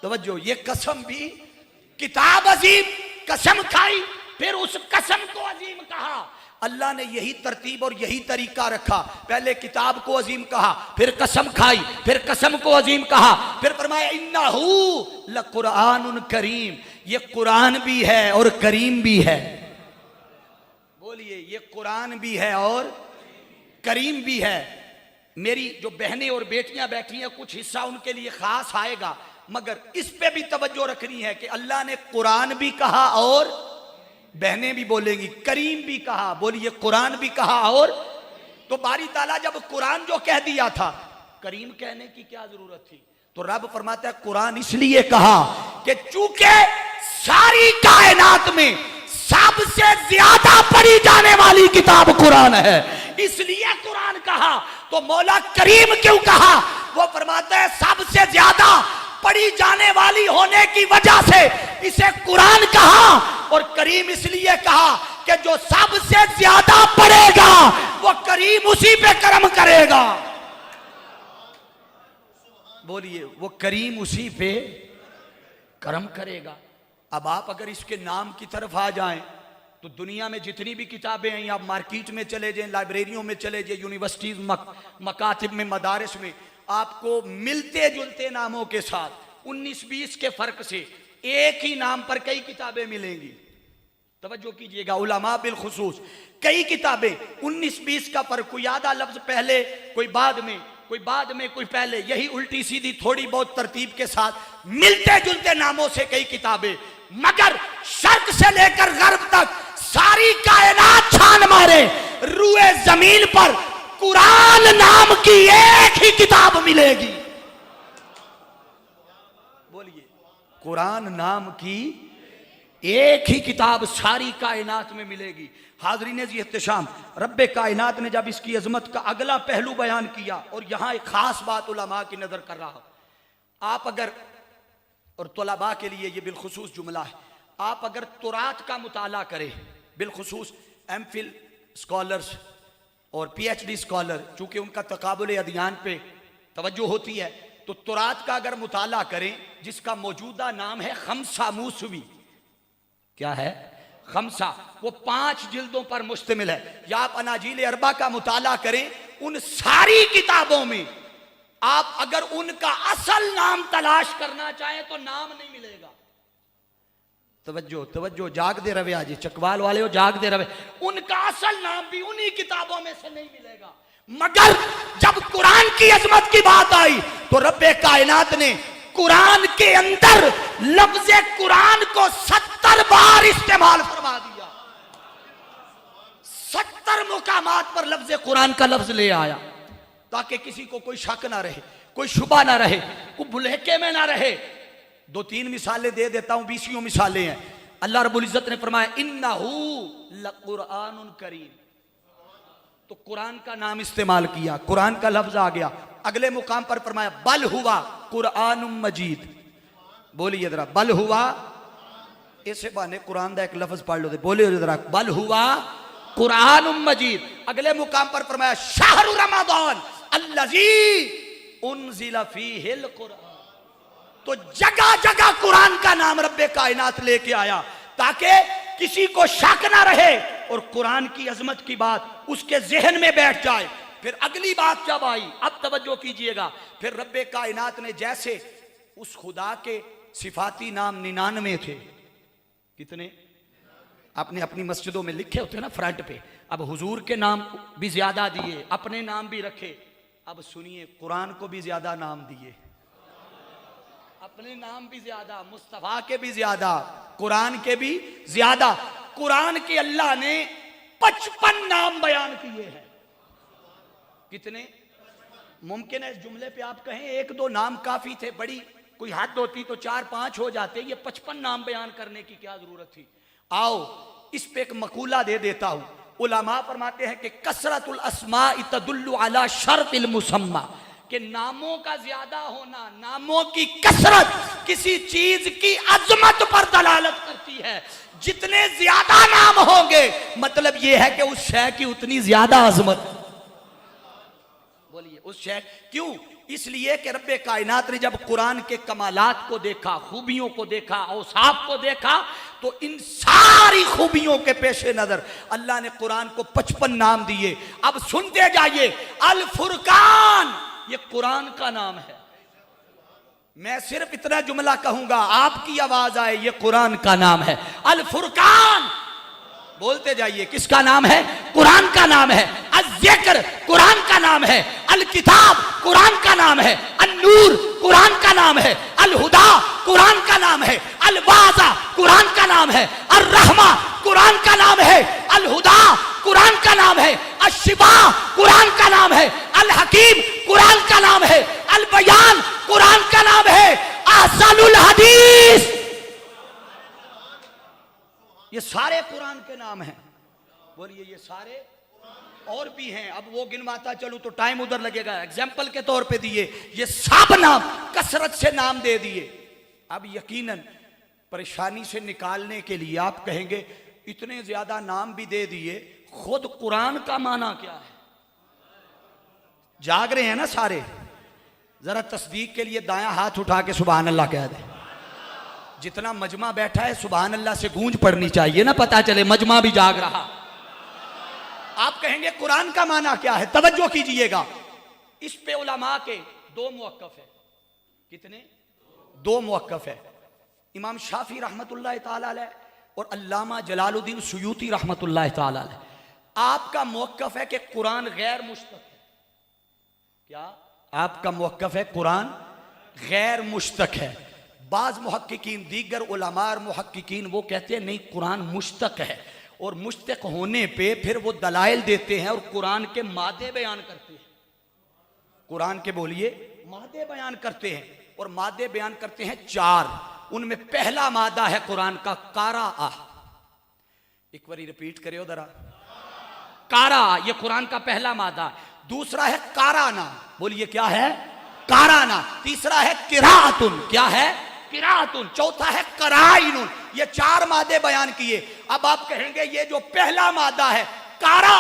तवज्जो, ये कसम भी, किताब अजीम, कसम खाई, फिर उस कसम को अजीम कहा। अल्लाह ने यही तरतीब और यही तरीका रखा, पहले किताब को अजीम कहा, फिर कसम खाई, फिर कसम को अजीम कहा, फिर फरमाया इन्नहू लकुरआनुन करीम, ये कुरान भी है और करीम भी है। बोलिए, ये कुरान भी है और करीम भी है। मेरी जो बहनें और बेटियां बैठी हैं, कुछ हिस्सा उनके लिए खास आएगा, मगर इस पे भी तवज्जो रखनी है कि अल्लाह ने कुरान भी कहा और बहनें भी बोलेंगी करीम भी कहा। बोलिए, कुरान भी कहा और, तो बारी ताला जब कुरान जो कह दिया था, करीम कहने की क्या जरूरत थी? तो रब फरमाता है कुरान इसलिए कहा कि चूंकि सारी कायनात में सबसे ज्यादा पढ़ी जाने वाली किताब कुरान है, इसलिए कुरान कहा। तो मौला करीम क्यों कहा? वो फरमाता है सबसे ज्यादा पढ़ी जाने वाली होने की वजह से इसे कुरान कहा, और करीम इसलिए कहा कि जो सबसे ज्यादा पढ़ेगा वो करीम उसी पे करम करेगा। बोलिए, वो करीम उसी पे करम करेगा। अब आप अगर इसके नाम की तरफ आ जाएं तो दुनिया में जितनी भी किताबें हैं, आप मार्केट में चले जाएं, लाइब्रेरियों में चले जाएं, यूनिवर्सिटीज, मकातिब में, मदारिस में, आपको मिलते जुलते नामों के साथ 19-20 के फर्क से एक ही नाम पर कई किताबें मिलेंगी। तवज्जो कीजिएगा, उलमा बिल खुसूस कई किताबें, 19-20 का फर्क, कोई आधा लफ्ज पहले, कोई बाद में, कोई बाद में, कोई पहले, यही उल्टी सीधी थोड़ी बहुत तरतीब के साथ मिलते जुलते नामों से कई किताबें। मगर शर्क से लेकर गर्ब तक सारी कायनात छान मारे, रूए जमीन पर कुरान नाम की एक ही किताब मिलेगी। बोलिए, कुरान नाम की एक ही किताब सारी कायनात में मिलेगी। हाज़रीन जी इख्तिशाम, रब्बे कायनात ने जब इसकी अजमत का अगला पहलू बयान किया, और यहां एक खास बात उलमा की नजर कर रहा हूं, आप अगर, और तलबा के लिए ये बिलखुसूस जुमला है, आप अगर तुरात का मुताला करें, बिलखुसूस एमफिल स्कॉलर्स और PhD स्कॉलर, चूंकि उनका तकाबुल अदियान पे तवज्जो होती है, तो तुरात का अगर मुताला करें, जिसका मौजूदा नाम है खम्सा मूसवी, क्या है? खम्सा, वो 5 जिल्दों पर मुश्तमिल है। या आप अनाजील अरबा का मुताला करें, उन सारी किताबों में आप अगर उनका असल नाम तलाश करना चाहें तो नाम नहीं मिलेगा। तवज्जो, तवज्जो, जाग दे रवे, आज चकवाल वाले हो, जाग दे रवे, उनका असल नाम भी उन्हीं किताबों में से नहीं मिलेगा। मगर जब कुरान की अजमत की बात आई तो रब्बे कायनात ने कुरान के अंदर लफ्ज़ कुरान को 70 बार इस्तेमाल फरमा दिया। 70 मुकामात पर लफ्ज़ कुरान का लफ्ज ले आया, ताकि किसी को कोई शक ना रहे, कोई शुबा ना रहे, कोई भुलेखे में ना रहे। 2-3 मिसालें दे देता हूं, 20 मिसालें हैं। अल्लाह रब्बुल इज्जत ने फरमाया इन्नहू लकुरआनुन करीम, तो कुरान का नाम इस्तेमाल किया, कुरान का लफ्ज आ गया। अगले मुकाम पर फरमाया बल हुआ कुरआनुम मजीद। बोलिए जरा, बल हुआ, ऐसे बहाने कुरान का एक लफ्ज पढ़ लो, बोलिए जरा, बल हुआ कुरआनुम मजीद। अगले मुकाम पर फरमाया शहरु रमज़ान अल्लज़ी उन्ज़िला फ़ीहिल कुरआन। तो जगह जगह कुरान का नाम रब्बे कायनात लेके आया, ताकि किसी को शक ना रहे और कुरान की अजमत की बात उसके जहन में बैठ जाए। फिर अगली बात जब आई, अब तवज्जो कीजिएगा, फिर रब्बे कायनात ने जैसे उस खुदा के सिफाती नाम 99 थे। कितने? आपने अपनी मस्जिदों में लिखे होते हैं ना फ्रंट पे। अब हुजूर के नाम भी ज्यादा दिए, अपने नाम भी रखे। अब सुनिए, कुरान को भी ज्यादा नाम दिए, अपने नाम भी ज्यादा, मुस्तफा के भी ज्यादा, कुरान के भी ज्यादा। कुरान के अल्लाह ने 55 नाम बयान किए हैं। कितने? मुमकिन है इस जुमले पे आप कहें 1-2 नाम काफी थे, बड़ी कोई हद होती तो 4-5 हो जाते, ये 55 नाम बयान करने की क्या जरूरत थी। आओ इस पे एक मकूला दे देता हूं। उलमा फरमाते हैं कि कसरतुल अस्मा तदुल्लु अला शर्तिल मुसम्मा, कि नामों का ज्यादा होना, नामों की कसरत किसी चीज की अजमत पर दलालत करती है। जितने ज्यादा नाम होंगे मतलब यह है कि उस शय की उतनी ज्यादा अजमत। बोलिए उस शय क्यों? इसलिए कि रब्बे कायनात ने जब कुरान के कमालात को देखा, खूबियों को देखा, औसाफ को देखा, तो इन सारी खूबियों के पेशे नजर अल्लाह ने कुरान को 55 नाम दिए। अब सुनते जाइए, अल फुरकान ये कुरान का नाम है। मैं सिर्फ इतना जुमला कहूंगा, आपकी आवाज आए, ये कुरान का नाम है। अल फुरकान बोलते जाइए, किसका नाम है? कुरान का नाम है। अज़्ज़िक्र कुरान का नाम है। अल किताब कुरान का नाम है। अन नूर कुरान का नाम है। अल हुदा कुरान का नाम है। अल वाज़ा कुरान का नाम है। अर रहमा कुरान का नाम है। अल हुदा कुरान का नाम है। अल शिफा कुरान का नाम है। अल हकीम कुरान का नाम है। अल बयान कुरान का नाम है। अहसनुल हदीस, ये सारे कुरान के नाम हैं। बोलिए ये सारे और भी हैं, अब वो गिनवाता चलूं तो टाइम उधर लगेगा। एग्जाम्पल के तौर पे दिए, ये सब नाम कसरत से नाम दे दिए। अब यकीनन परेशानी से निकालने के लिए आप कहेंगे इतने ज्यादा नाम भी दे दिए, खुद कुरान का माना क्या है? जाग रहे हैं ना सारे? जरा तस्दीक के लिए दायां हाथ उठा के सुभान अल्लाह कह दे। जितना मजमा बैठा है सुभान अल्लाह से गूंज पड़नी चाहिए ना, पता चले मजमा भी जाग रहा। आप कहेंगे कुरान का माना क्या है? तवज्जो कीजिएगा, इस पे उलमा के 2 मुवक्कफ है। कितने? 2 मुवक्कफ है। इमाम शाफी रहमतुल्लाह ताला अलैह और अल्लामा जलालुद्दीन सुयूती रहमतुल्लाह ताला अलैह। आपका मुवक्कफ है कि कुरान गैर मुश्तक है। क्या आपका मुवक्कफ है? कुरान गैर मुश्तक है। बाज मुहक्किकीन, दीगर उलमा और मुहक्किकीन वो कहते हैं नहीं, कुरान मुश्तक है, और मुश्तक होने पे फिर वो दलाइल देते हैं और कुरान के मादे बयान करते हैं। कुरान के बोलिए मादे बयान करते हैं, और मादे बयान करते हैं 4। उनमें पहला मादा है कुरान का कारा। एक बार रिपीट करियो जरा, कारा ये कुरान का पहला मादा। दूसरा है काराना, बोलिए क्या है? काराना। तीसरा है किराअतुन, क्या है? किराअतुन। चौथा है कराइनुन। ये 4 मादे बयान किए। अब आप कहेंगे ये जो पहला मादा है कारा,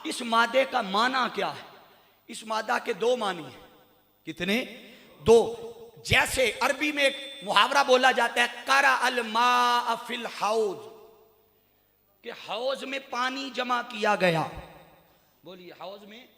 इस मादे का माना क्या है? इस मादा के 2 मानी है। कितने? 2। जैसे अरबी में एक मुहावरा बोला जाता है, करा अल मा फिल हौज, कि हौज में पानी जमा किया गया। बोलिए हौज में।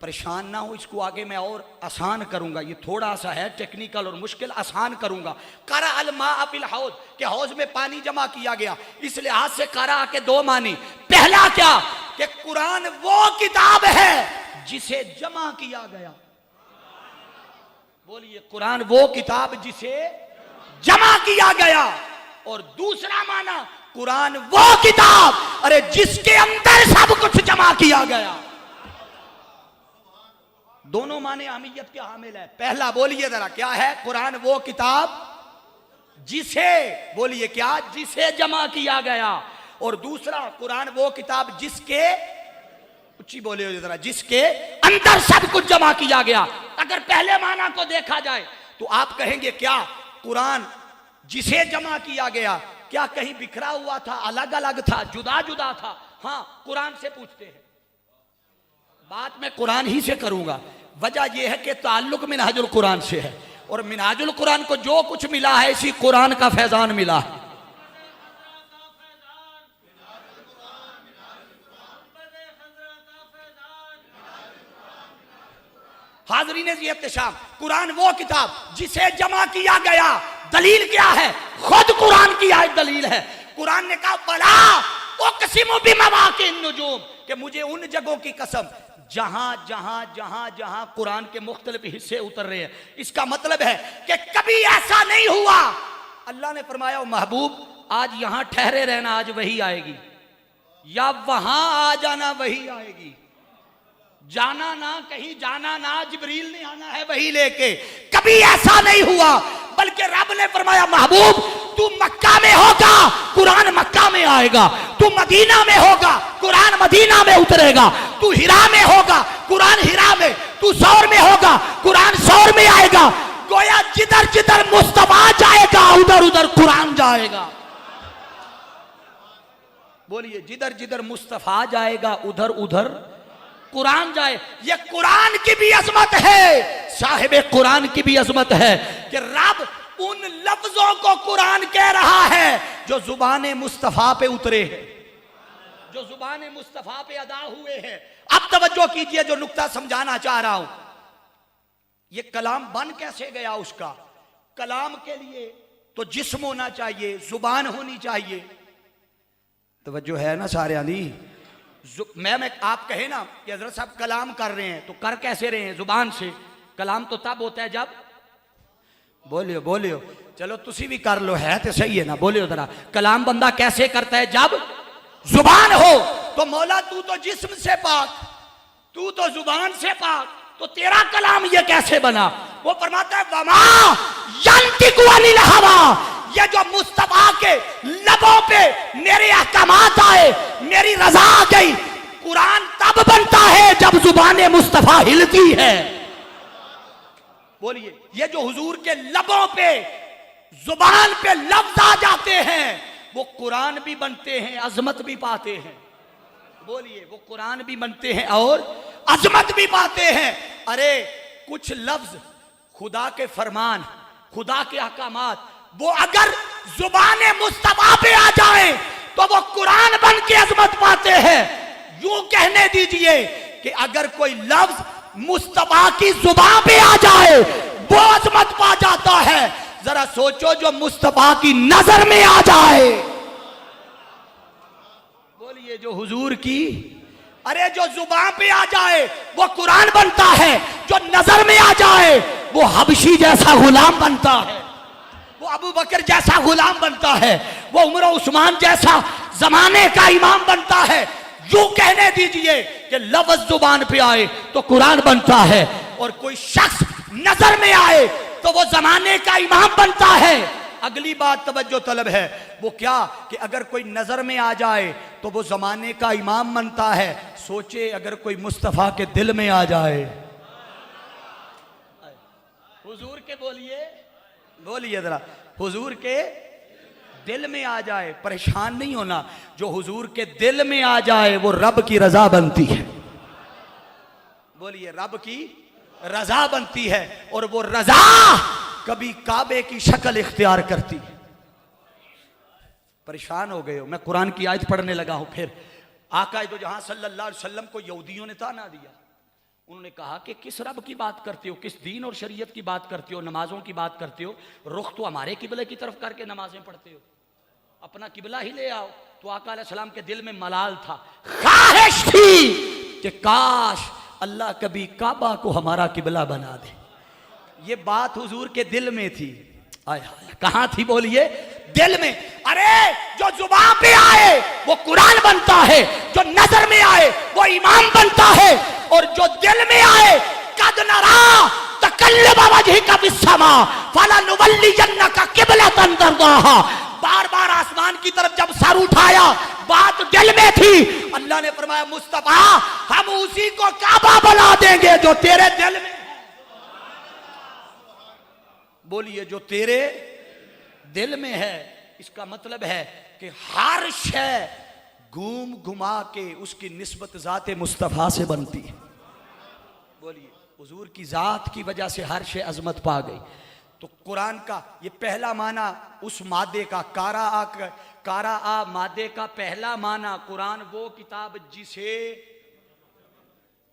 परेशान ना हो, इसको आगे मैं और आसान करूंगा, ये थोड़ा सा है टेक्निकल और मुश्किल, आसान करूंगा। करा अल मा फिल हौज, कि हौज में पानी जमा किया गया। इस लिहाज से करा के 2 मानी। पहला क्या? कि कुरान वो किताब है जिसे जमा किया गया। बोलिए कुरान वो किताब जिसे जमा किया गया। और दूसरा माना, कुरान वो किताब अरे जिसके अंदर सब कुछ जमा किया गया। दोनों माने अहमियत के हामिल है। पहला बोलिए जरा क्या है? कुरान वो किताब जिसे, बोलिए क्या? जिसे जमा किया गया। और दूसरा कुरान वो किताब जिसके, ऊंची बोले जरा, जिसके अंदर सब कुछ जमा किया गया। अगर पहले माना को देखा जाए तो आप कहेंगे क्या कुरान जिसे जमा किया गया क्या कहीं बिखरा हुआ था, अलग अलग था, जुदा जुदा था? हाँ, कुरान से पूछते हैं। बात मैं कुरान ही से करूंगा। वजह यह है कि ताल्लुक मिनहाजुल कुरान से है, और मिनहाजुल कुरान को जो कुछ मिला है इसी कुरान का फैजान मिला है। हाज़रीन एहतशाम, कुरान वो किताब जिसे जमा किया गया, दलील क्या है? खुद कुरान की आयत दलील है। कुरान ने कहा बला उक़सिमु बिमवाक़िन नुजूम, कि मुझे उन जगहों की कसम जहां जहां जहां जहां कुरान के मुख्तलिफ हिस्से उतर रहे हैं। इसका मतलब है कि कभी ऐसा नहीं हुआ। अल्लाह ने फरमाया महबूब आज यहां ठहरे रहना, आज वही आएगी, या वहां आ जाना वही आएगी, जाना ना कहीं, जाना ना, जिब्रील ने आना है वही लेके। कभी ऐसा नहीं हुआ, बल्कि रब ने फरमाया महबूब तू मक्का में होगा, कुरान मक्का में आएगा, तू मदीना में होगा, कुरान मदीना में उतरेगा, तू हिरा में होगा, कुरान हिरा में, तू सौर में होगा, कुरान सौर में आएगा। गोया जिधर जिधर मुस्तफा जाएगा उधर उधर कुरान जाएगा। बोलिए, जिधर जिधर मुस्तफा जाएगा उधर उधर कुरान जाए। ये कुरान की भी अजमत है, साहिब कुरान की भी अजमत है कि रब उन लफ्जों को कुरान कह रहा है जो जुबान मुस्तफा पे उतरे हैं, जो जुबान मुस्तफा पे अदा हुए हैं। अब तवज्जो कीजिए, जो नुक्ता समझाना चाह रहा हूं। ये कलाम बन कैसे गया? उसका कलाम के लिए तो जिस्म होना चाहिए, जुबान होनी चाहिए। तवज्जो है ना सारे आंधी? मैं आप कहे ना कि हजरत साहब कलाम कर रहे हैं, तो कर कैसे रहे हैं? जुबान से। कलाम तो तब होता है जब, बोलियो बोलियो, चलो तुसी भी कर लो, है तो सही है ना, बोलियो जरा। कलाम बंदा कैसे करता है? जब जुबान हो। तो मौला तू तो जिस्म से पाक, तू तो जुबान से पाक, तो तेरा कलाम ये कैसे बना? वो फरमाता है वमा यंतिकु अनिल हवा, ये जो मुस्तफा के लबों पे मेरे अहकामात आए, मेरी रजा आ गई। कुरान तब बनता है जब जुबान मुस्तफा हिलती है। बोलिए, ये जो हुजूर के लबों पे, जुबान पे लफ्ज आ जाते हैं, वो कुरान भी बनते हैं, अजमत भी पाते हैं। बोलिए, वो कुरान भी बनते हैं और अजमत भी पाते हैं। अरे कुछ लफ्ज खुदा के फरमान, खुदा के अहकामात, वो अगर जुबान मुस्तफा पे आ जाए तो वो कुरान बन के अजमत पाते हैं। यूं कहने दीजिए कि अगर कोई लफ्ज मुस्तफा की जुबान पे आ जाए वो अजमत पा जाता है। जरा सोचो जो मुस्तफा की नजर में आ जाए, बोलिए जो हुजूर की, अरे जो जुबान पे आ जाए वो कुरान बनता है, जो नजर में आ जाए वो हबशी जैसा गुलाम बनता है, वो अबू बकर जैसा गुलाम बनता है, वो उमर उस्मान जैसा जमाने का इमाम बनता है। यूं कहने दीजिए कि लफ्ज जुबान पे आए तो कुरान बनता है, और कोई शख्स नजर में आए तो वो जमाने का इमाम बनता है। अगली बात तवज्जो तलब है, वो क्या कि अगर कोई नजर में आ जाए तो वो जमाने का इमाम बनता है। सोचे अगर कोई मुस्तफा के दिल में आ जाए, हुजूर के, बोलिए बोलिए जरा, हुजूर के दिल में आ जाए, परेशान नहीं होना। जो हुजूर के दिल में आ जाए वो रब की रजा बनती है। बोलिए, रब की रजा बनती है, और वो रजा कभी काबे की शक्ल इख्तियार करती है। परेशान हो गए हो, मैं कुरान की आयत पढ़ने लगा हूं। फिर आका दो जहां सल्लल्लाहु अलैहि वसल्लम को यहूदियों ने ताना दिया। उन्होंने कहा कि किस रब की बात करते हो, किस दीन और शरीयत की बात करते हो, नमाजों की बात करते हो, रुख तो हमारे किबले की तरफ करके नमाजें पढ़ते हो, अपना किबला ही ले आओ। तो आका अलैहिस्सलाम के दिल में मलाल था, ख्वाहिश थी कि काश अल्लाह कभी काबा को हमारा किबला बना दे। ये बात हुजूर के दिल में थी। आय हाय, कहां थी? बोलिए, दिल में। अरे जो जुबान पे आए वो कुरान बनता है, जो नजर में आए वो इमाम बनता है, और जो दिल में आए कद नरा तकल्लुब वजहिका फिस्समा फलनुवल्लियन्नका क़िबलतन तर्दाहा। बार बार आसमान की तरफ जब सर उठाया, बात दिल में थी। अल्लाह ने फरमाया मुस्तफा हम उसी को काबा बना देंगे जो तेरे दिल में है। बोलिए, जो तेरे दिल में है। इसका मतलब है कि हर शय घूम घुमा के उसकी निस्बत ज़ात मुस्तफ़ा से बनती है। बोलिए, हुजूर की ज़ात की वजह से हर शय अजमत पा गई। तो कुरान का ये पहला माना उस मादे का, कारा आ मादे का पहला माना, कुरान वो किताब जिसे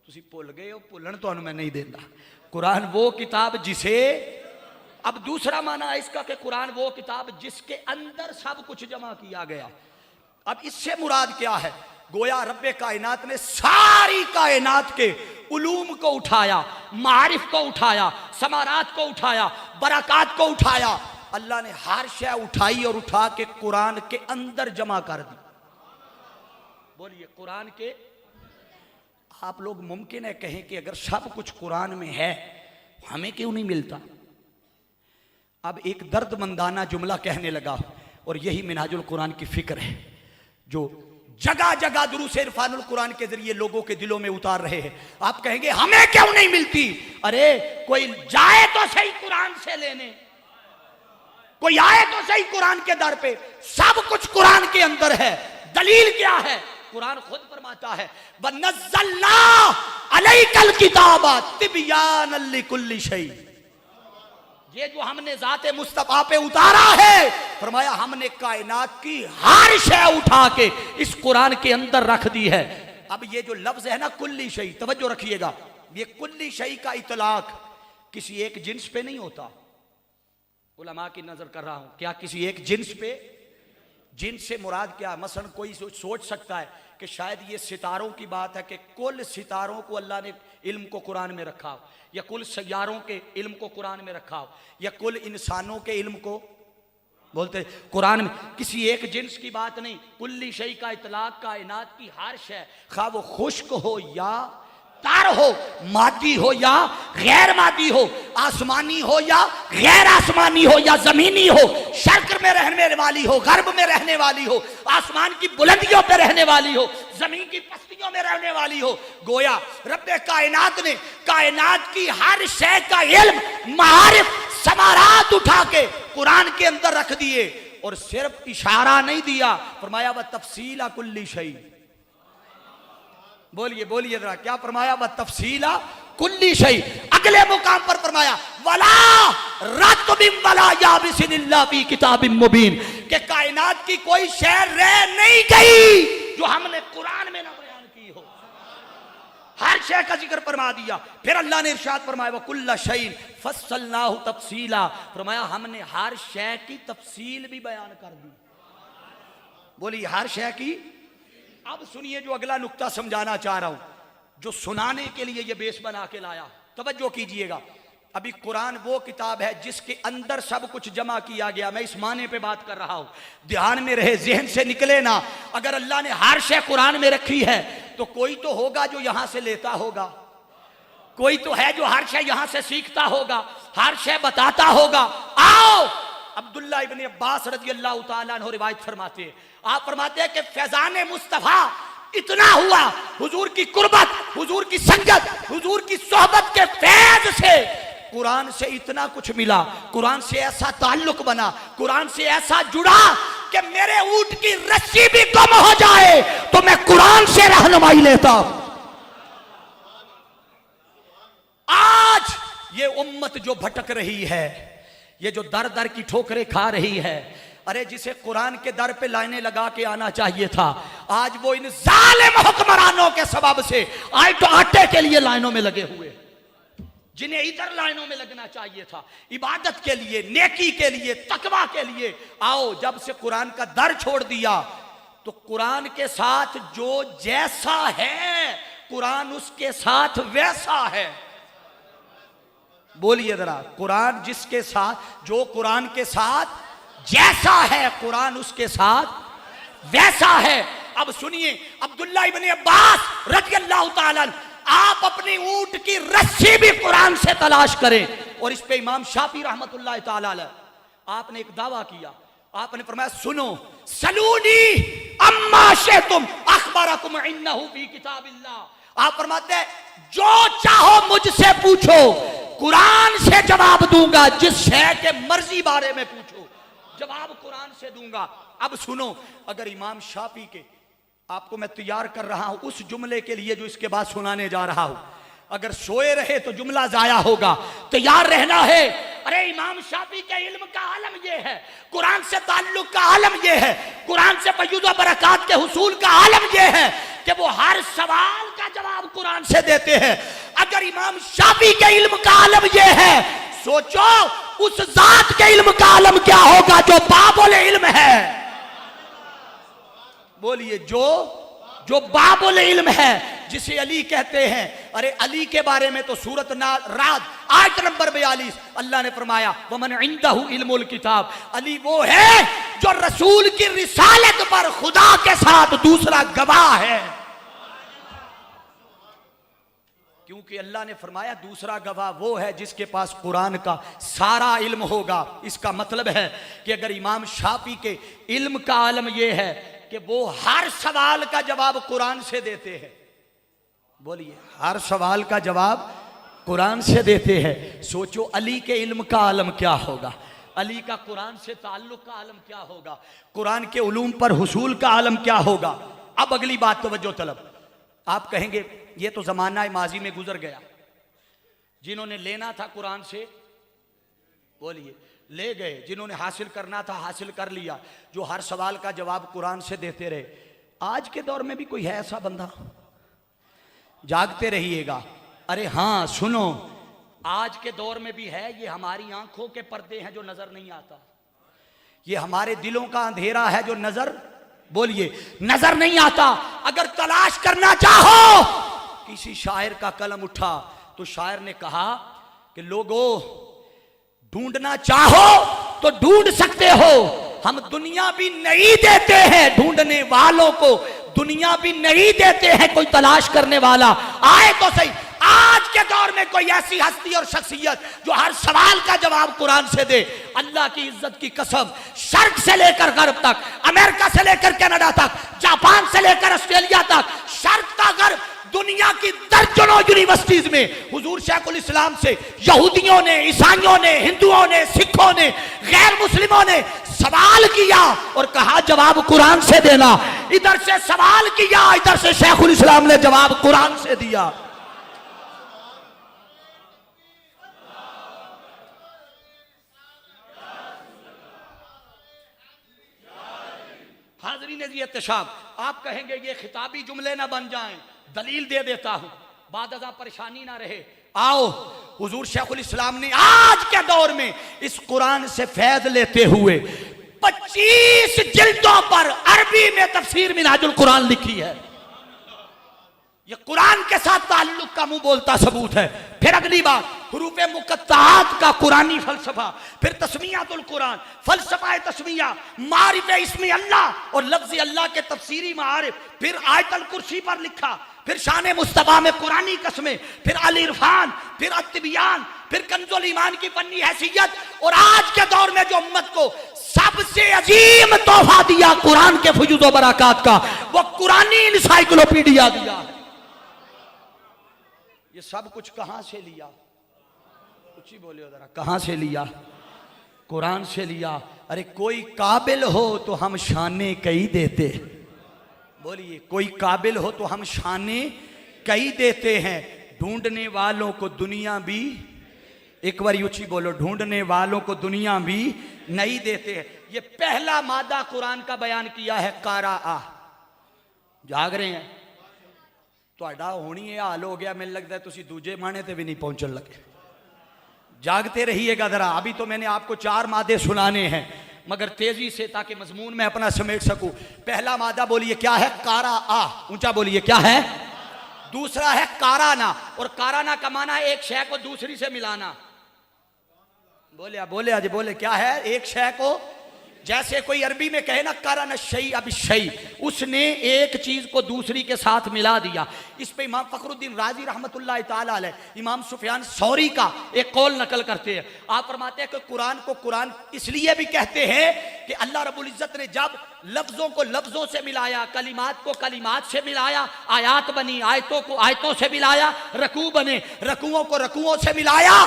तुसी भुल गए हो, भुलन तो मैं नहीं देता। कुरान वो किताब जिसे अब दूसरा माना है इसका कि कुरान वो किताब जिसके अंदर सब कुछ जमा किया गया। अब इससे मुराद क्या है? गोया रब्बे कायनात ने सारी कायनात के उलूम को उठाया, मारिफ को उठाया, समारात को उठाया, बरक़ात को उठाया। अल्लाह ने हर शय उठाई और उठा के कुरान के अंदर जमा कर दी। बोलिए कुरान के। आप लोग मुमकिन है कहें कि अगर सब कुछ कुरान में है हमें क्यों नहीं मिलता? अब एक दर्दमंदाना जुमला कहने लगा और यही मिनहाजुल कुरान की फिक्र है जो जगह जगह दुरूस इरफानुल कुरान के जरिए लोगों के दिलों में उतार रहे हैं। आप कहेंगे हमें क्यों नहीं मिलती? अरे कोई जाए तो सही कुरान से लेने, कोई आए तो सही कुरान के दर पे। सब कुछ कुरान के अंदर है। दलील क्या है? कुरान खुद फरमाता है वनज़्ज़लना अलैकल किताबा तिबयानन लिकुल्लि शै। ये जो हमने ज़ाते मुस्तफ़ा पे उतारा है, फरमाया हमने कायनात की हर शय उठा के इस कुरान के अंदर रख दी है। अब ये जो लफ्ज है ना कुल्ली शै, तवज्जो रखिएगा, ये कुल्ली शै का इतलाक किसी एक जिन्स पे नहीं होता। उलमा की नजर कर रहा हूं, क्या किसी एक जिन्स पे? जिन्स से मुराद क्या? मसलन कोई सोच सकता है कि शायद ये सितारों की बात है कि कुल सितारों को अल्लाह ने इल्म को कुरान में रखा हो, या कुल सैयारों के इल्म को कुरान में रखा हो, या कुल इंसानों के इल्म को बोलते कुरान में। किसी एक जिन्स की बात नहीं। कुल्ली शै का इतलाक कायनात की हर शय, खा वो खुश्क हो या तार हो, मादी हो या गैर मादी हो, आसमानी हो या गैर आसमानी हो, या जमीनी हो, शर्क में रहने वाली हो, गर्भ में रहने वाली हो, आसमान की बुलंदियों पे रहने वाली हो, जमीन की पस्तियों में रहने वाली हो। गोया रब्बे कायनात ने कायनात की हर शय का इल्म, मारिफ, समारात उठा के कुरान के अंदर रख दिए और सिर्फ इशारा नहीं दिया, फरमाया व तफसीला कुल्ली शै। बोलिए बोलिए जरा, क्या फरमाया? व तफसीला कुल्ली शै। अगले मुकाम पर फरमाया वला रत्बिन वला याबिसिन इल्ला फी किताबिन मुबीन, के कायनात की कोई शय रह नहीं गई जो हमने कुरान में ना बयान की हो। हर शय का जिक्र फरमा दिया। फिर अल्लाह ने इरशाद फरमाया व कुल्ला शैइन फस्सलनाहु तफसीला, फरमाया हमने हर शय की तफसील भी बयान कर दी। बोलिए हर शय की। अब सुनिए जो अगला नुक्ता समझाना चाह रहा हूं, जो सुनाने के लिए ये बेस बना के लाया। तवज्जो कीजिएगा। अभी कुरान वो किताब है जिसके अंदर सब कुछ जमा किया गया। मैं इस माने पे बात कर रहा हूं, ध्यान में रहे, जहन से निकले ना। अगर अल्लाह ने हर शय कुरान में रखी है तो कोई तो होगा जो यहां से लेता होगा, कोई तो है जो हर शय यहां से सीखता होगा, हर शय बताता होगा। आओ, अब्दुल्ला इब्न अब्बास रज़ी अल्लाह तआला अन्हु रिवायत फरमाते हैं, आप फरमाते हैं कि फैजान मुस्तफा इतना हुआ, हुजूर की कुर्बत, हुजूर की संगत, हुजूर की सोहबत के फैज से कुरान से इतना कुछ मिला, कुरान से ऐसा ताल्लुक बना, कुरान से ऐसा जुड़ा कि मेरे ऊंट की रस्सी भी कम हो जाए तो मैं कुरान से रहनुमाई लेता। आज ये उम्मत जो भटक रही है, ये जो दर दर की ठोकरें खा रही है, अरे जिसे कुरान के दर पे लाइनें लगा के आना चाहिए था, आज वो इन जालिम हुक्मरानों के सबब से आए तो आटे के लिए लाइनों में लगे हुए, जिन्हें इधर लाइनों में लगना चाहिए था, इबादत के लिए, नेकी के लिए, तकवा के लिए। आओ, जब से कुरान का दर छोड़ दिया तो कुरान के साथ जो जैसा है कुरान उसके साथ वैसा है। बोलिए जरा, कुरान जिसके साथ, जो कुरान के साथ जैसा है कुरान उसके साथ वैसा है। अब सुनिए, अब्दुल्ला इब्न अब्बास रज़ी अल्लाह तआला, आप अपनी ऊंट की रस्सी भी कुरान से तलाश करें। और इस पे इमाम शाफी रहमतुल्लाह तआला अलैह आपने एक दावा किया, आपने फरमाया सुनो, सलूनी अम्मा शअतुम अखबरकुम इन्नहु फी किताबिल्लाह। आप फरमाते हैं जो चाहो मुझसे पूछो, कुरान से जवाब दूंगा, जिस शय के मर्जी बारे में पूछो जवाब कुरान से दूंगा। अब सुनो, अगर इमाम शाफी के, आपको मैं तैयार कर रहा हूं उस जुमले के लिए जो इसके बाद सुनाने जा रहा हूं, अगर सोए रहे तो जुमला जाया होगा, तैयार रहना है। अरे इमाम शाफी के इल्म का आलम यह है, कुरान से ताल्लुक का आलम यह है, कुरान से फयूज़ व बरक़ात के हुसूल का आलम यह है कि वो हर सवाल का जवाब कुरान से देते हैं। अगर इमाम शाफी के इल्म का आलम यह है, सोचो उस जात के इल्म का आलम क्या होगा जो बाबुल इल्म है। बोलिए, जो बाबुल इल्म है, जिसे अली कहते हैं। अरे अली के बारे में तो सूरत राद आयत नंबर 42 अल्लाह ने फरमाया वमन इंदहु इल्मुल किताब, अली वो है जो रसूल की रिसालत पर खुदा के साथ दूसरा गवाह है। क्योंकि अल्लाह ने फरमाया दूसरा गवाह वो है जिसके पास कुरान का सारा इल्म होगा। इसका मतलब है कि अगर इमाम शाफी के इल्म का आलम यह है कि वो हर सवाल का जवाब कुरान से देते हैं। बोलिए, हर सवाल का जवाब कुरान से देते हैं। सोचो अली के इल्म का आलम क्या होगा, अली का कुरान से ताल्लुक का आलम क्या होगा, कुरान के उलूम पर हुसूल का आलम क्या होगा। अब अगली बात तवज्जो तलब। आप कहेंगे ये तो जमाना माजी में गुजर गया, जिन्होंने लेना था कुरान से बोलिए ले गए, जिन्होंने हासिल करना था हासिल कर लिया, जो हर सवाल का जवाब कुरान से देते रहे। आज के दौर में भी कोई है ऐसा बंदा? जागते रहिएगा। अरे हाँ सुनो, आज के दौर में भी है। ये हमारी आंखों के पर्दे हैं जो नजर नहीं आता, ये हमारे दिलों का अंधेरा है जो बोलिए नजर नहीं आता। अगर तलाश करना चाहो, किसी शायर का कलम उठा तो शायर ने कहा कि लोगों ढूंढना चाहो तो ढूंढ सकते हो, हम दुनिया भी नहीं देते हैं ढूंढने वालों को, दुनिया भी नहीं देते हैं कोई तलाश करने वाला आए तो सही। आज के दौर में कोई ऐसी हस्ती और शख्सियत जो हर सवाल का जवाब कुरान से दे, अल्लाह की इज्जत की कसम, शर्क से लेकर गर्ब तक, अमेरिका से लेकर कनाडा तक, जापान से लेकर ऑस्ट्रेलिया तक, शर्क का गर्ब, दुनिया की दर्जनों यूनिवर्सिटीज में हुजूर शेखुल इस्लाम से यहूदियों ने, ईसाइयों ने, हिंदुओं ने, सिखों ने, गैर मुस्लिमों ने सवाल किया और कहा जवाब कुरान से देना। इधर से सवाल किया, इधर से शेखुल इस्लाम ने जवाब कुरान से दिया। हाज़रीन एहतशाम, आप कहेंगे ये खिताबी जुमले ना बन जाएं, दलील दे देता हूं, बाद अज़ा परेशानी ना रहे। आओ, हुजूर शेखुल इस्लाम ने आज के दौर में इस कुरान से फैज़ लेते हुए 25 जिल्दों पर अरबी में तफसीर मिनहाजुल कुरान लिखी है। ये कुरान के साथ ताल्लुक का मुंह बोलता सबूत है। फिर अगली बात, हुरूफ़े मुक़त्तआत का कुरानी फलसफा, फिर तस्मीयातुल कुरान, फलसफा तस्मीया, मारिफ़े इस्मी अल्लाह और लफ्ज़ अल्लाह के तफसीरी मारिफ, फिर आयतुल कुर्सी पर लिखा, फिर शान मुस्तफ़ा में कुरानी कसमें, फिर अल इरफान, फिर अत्तिबियान, फिर कंजुल ईमान की फन्नी हैसियत, और आज के दौर में जो उम्मत को सबसे अजीम तोहफा दिया कुरान के फुजूद व बरक़ात का, वो कुरानी इनसाइक्लोपीडिया दिया। ये सब कुछ कहां से लिया? कुछ ही बोले जरा, कहां से लिया? कुरान से लिया। अरे कोई काबिल हो तो हम शाने कई देते, बोलिए कोई काबिल हो तो हम शाने कई देते हैं, ढूंढने वालों को दुनिया भी, एक बार ऊंची बोलो, ढूंढने वालों को दुनिया भी नहीं देते हैं। ये पहला मादा कुरान का बयान किया है कारा आ। जाग रहे हैं? ਤੁਹਾਡਾ होनी ये हाल हो गया, मैंने लगता है तुसी दूजे माने ते भी नहीं पहुंचने लगे। जागते रहिएगा जरा। अभी तो मैंने आपको 4 मादे सुनाने हैं, मगर तेजी से ताकि मजमून में अपना समेट सकूं। पहला मादा बोलिए क्या है? कारा आ, ऊंचा बोलिए क्या है? दूसरा है काराना, और काराना का माना है एक शय को दूसरी से मिलाना। बोले आज बोले क्या है? एक शय को, जैसे कोई अरबी में कहे ना काराना शई अब शई, उसने एक चीज को दूसरी के साथ मिला दिया। इस पे इमाम फखरुद्दीन राजी रहमतुल्लाह ताला अलैह इमाम सुफियान सौरी का एक कौल नकल करते हैं। आप फरमाते हैं कि कुरान को कुरान इसलिए भी कहते हैं कि अल्लाह रब्बुल इज्जत ने जब लफ्जों को लफ्जों से मिलाया, कलिमात को कलिमात से मिलाया, आयात बनी, आयतों को आयतों से मिलाया, रकू बने, रकूओं को रकूओं से मिलाया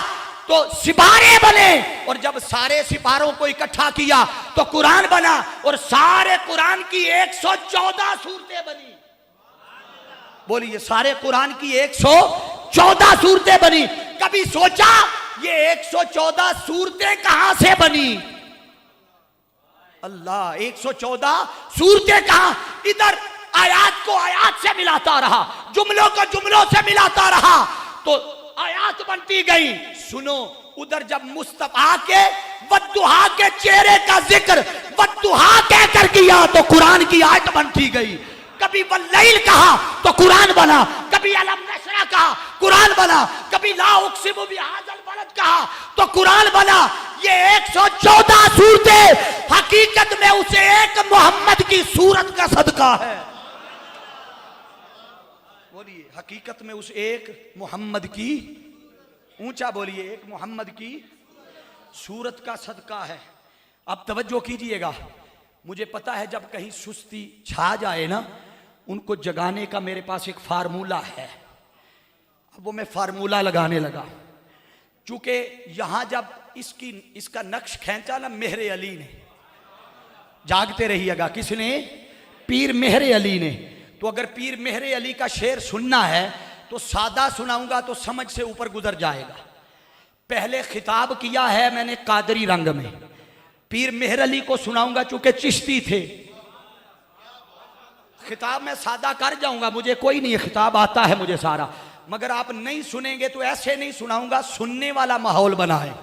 तो सिपारे बने, और जब सारे सिपारों को इकट्ठा किया तो कुरान बना, और सारे कुरान की 114 सूरतें बनी। बोलिए सारे कुरान की 114 सूरतें बनी। कभी सोचा ये 114 सूरतें कहां से बनी? अल्लाह, 114 सूरतें कहां? इधर आयात को आयात से मिलाता रहा, जुमलों को जुमलों से मिलाता रहा, तो आयात बनती गई। सुनो, उधर जब मुस्तफा के वद्दुहा के चेहरे का जिक्र वद्दुहा कहकर किया तो कुरान की आयत बनती गई। कभी वल्लैल कहा तो कुरान बना, कभी अलम नशरा कहा कुरान बना, कभी ला उक़सिमु बिहाज़ल बलद कहा तो कुरान बना। ये 114 सूरतें हकीकत में उसे एक मोहम्मद की सूरत का सदका है। बोलिए, हकीकत में उस एक मोहम्मद की, ऊंचा बोलिए, एक मोहम्मद की सूरत का सदका है। अब तवज्जो कीजिएगा, मुझे पता है जब कहीं सुस्ती छा जाए ना, उनको जगाने का मेरे पास एक फार्मूला है। अब वो मैं फार्मूला लगाने लगा, चूंकि यहां जब इसका नक्श खींचा ना मेहरे अली ने, जागते रहिएगा, किसने? पीर मेहरे अली ने। तो अगर पीर मेहरे अली का शेर सुनना है तो सादा सुनाऊंगा तो समझ से ऊपर गुजर जाएगा। पहले खिताब किया है मैंने कादरी रंग में, पीर मेहर अली को सुनाऊंगा चूंकि चिश्ती थे। खिताब में सादा कर जाऊंगा, मुझे कोई नहीं, खिताब आता है मुझे सारा, मगर आप नहीं सुनेंगे तो ऐसे नहीं सुनाऊंगा, सुनने वाला माहौल बना है।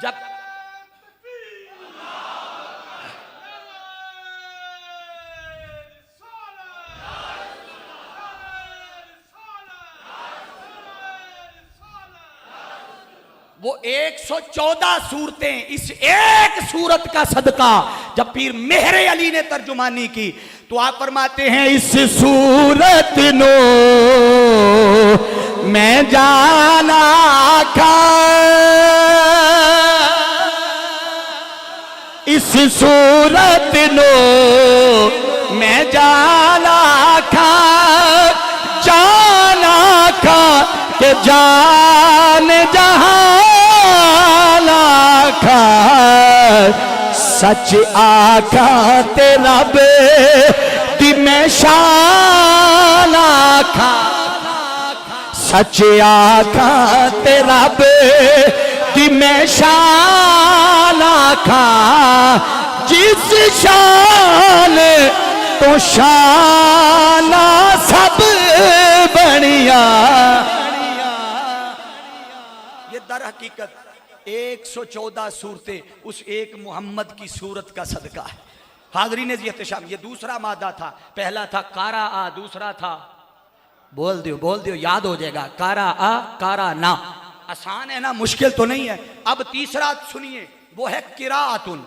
जब वो 114 सूरतें, इस एक सूरत का सदका जब पीर मेहरे अली ने तर्जुमानी की तो आप फरमाते हैं, इस सूरत नो मैं जाना खा, इस सूरत नो मैं जाना खा, जाना खा के जान जहां सच आका तेरा बेटी में शान आखा, सच आका तेरा बेटी में शान आखा, जिस शान तो शाना सब बढ़िया। ये दर हकीकत 114 सूरतें उस एक मोहम्मद की सूरत का सदका है। हाज़रीन एहतशाम, ये दूसरा मादा था। पहला था कारा आ, दूसरा था, बोल दियो याद हो जाएगा, कारा आ कारा ना। आसान है ना, मुश्किल तो नहीं है। अब तीसरा सुनिए, वो है किराअतुन।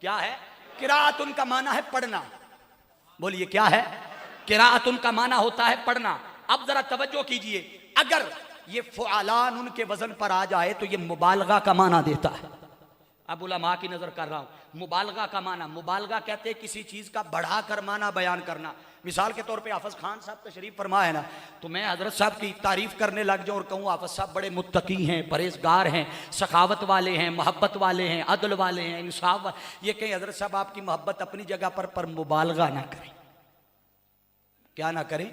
क्या है? किराअतुन का माना है पढ़ना। बोलिए क्या है? किराअतुन का माना होता है पढ़ना। अब जरा तवज्जो कीजिए, अगर ये फ़ुआलान उनके वजन पर आ जाए तो ये मुबालगा का माना देता है। अब उलमा की नजर कर रहा हूं, मुबालगा का माना, मुबालगा कहते हैं किसी चीज का बढ़ा कर माना बयान करना। मिसाल के तौर पे हाफिज खान साहब तशरीफ फरमा है ना, तो मैं हजरत साहब की तारीफ करने लग जाऊं और कहूं हाफिज साहब बड़े मुत्तकी हैं, परहेजगार हैं, सखावत वाले हैं, मोहब्बत वाले हैं, अदल वाले हैं, इंसाफ, ये कहीं हजरत साहब आपकी मोहब्बत अपनी जगह पर मुबालगा ना करें। क्या ना करें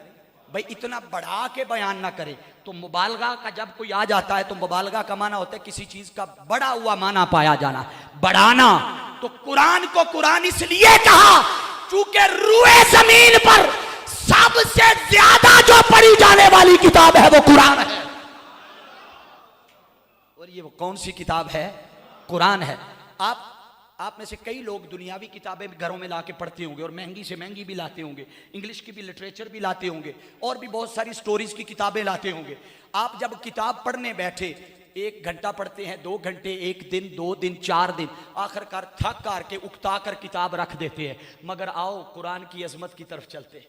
भाई, इतना बढ़ा के बयान ना करे। तो मुबालगा का जब कोई आ जाता है तो मुबालगा का माना होता है किसी चीज का बड़ा हुआ माना पाया जाना, बढ़ाना। तो कुरान को कुरान इसलिए कहा चूंकि रूए जमीन पर सबसे ज्यादा जो पढ़ी जाने वाली किताब है वो कुरान है। और ये वो कौन सी किताब है? कुरान है। आप में से कई लोग दुनियावी किताबें घरों में लाके पढ़ते होंगे और महंगी से महंगी भी लाते होंगे, इंग्लिश की भी लिटरेचर भी लाते होंगे और भी बहुत सारी स्टोरीज की किताबें लाते होंगे। आप जब किताब पढ़ने बैठे 1 घंटा पढ़ते हैं, 2 घंटे, 1 दिन, 2 दिन, 4 दिन, आखिरकार थक कर के उकता कर किताब रख देते हैं। मगर आओ कुरान की अजमत की तरफ चलते हैं।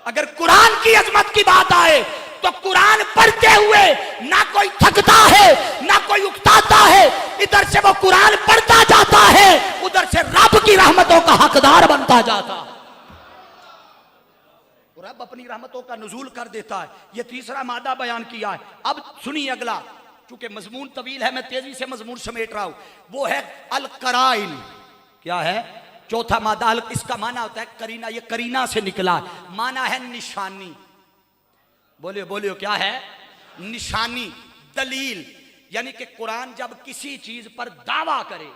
अगर कुरान की अजमत की बात आए तो कुरान पढ़ते हुए ना कोई थकता है ना कोई उकताता है। इधर से वो कुरान पढ़ता जाता है, उधर से रब की रहमतों का हकदार बनता जाता है। रब अपनी रहमतों का नुज़ूल कर देता है। ये तीसरा मादा बयान किया है। अब सुनिए अगला, चूंकि मजमून तवील है मैं तेजी से मजमून समेट रहा हूं। वो है अल कराइन। क्या है? चौथा मादा। इसका माना होता है करीना, ये करीना से निकला, माना है निशानी। बोलियो बोलियो क्या है? निशानी, दलील। यानी कि कुरान जब किसी चीज पर दावा करे,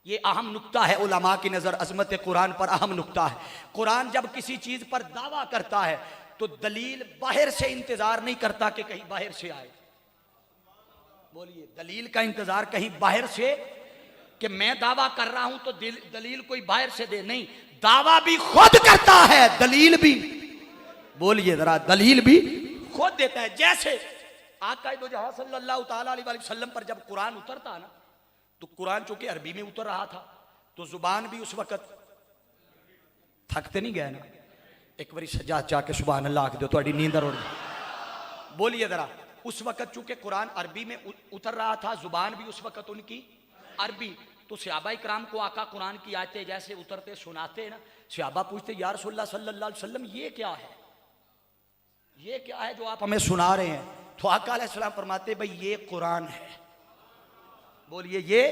ये अहम नुक्ता है उलमा की नजर, अजमत कुरान पर अहम नुक्ता है। कुरान जब किसी चीज पर दावा करता है तो दलील बाहर से इंतजार नहीं करता कि कहीं बाहर से आए। बोलिए, दलील का इंतजार कहीं बाहर से कि मैं दावा कर रहा हूं तो दलील कोई बाहर से दे, नहीं, दावा भी खुद करता है, दलील भी, बोलिए जरा, दलील भी खुद देता है। जैसे आका दो जहां सल्लल्लाहु ताला अलैहि वसल्लम पर जब कुरान उतरता ना, तो कुरान चूंकि अरबी में उतर रहा था तो जुबान भी उस वक्त थकते नहीं गए ना। एक बारी सजा चाह के सुभान अल्लाह आख दो, थोड़ी नींदर उड़ गई। बोलिए जरा, उस वक्त चूंकि कुरान अरबी में उतर रहा था, जुबान भी उस वक्त उनकी अरबी, तो सहाबा इकराम को आका कुरान की आयतें जैसे उतरते सुनाते ना, सहाबा पूछते या रसूलुल्लाह सल्लल्लाहु अलैहि वसल्लम ये क्या है, ये क्या है जो आप हमें सुना रहे हैं? तो आका अलैहिस्सलाम फरमाते भाई ये कुरान है। बोलिए, ये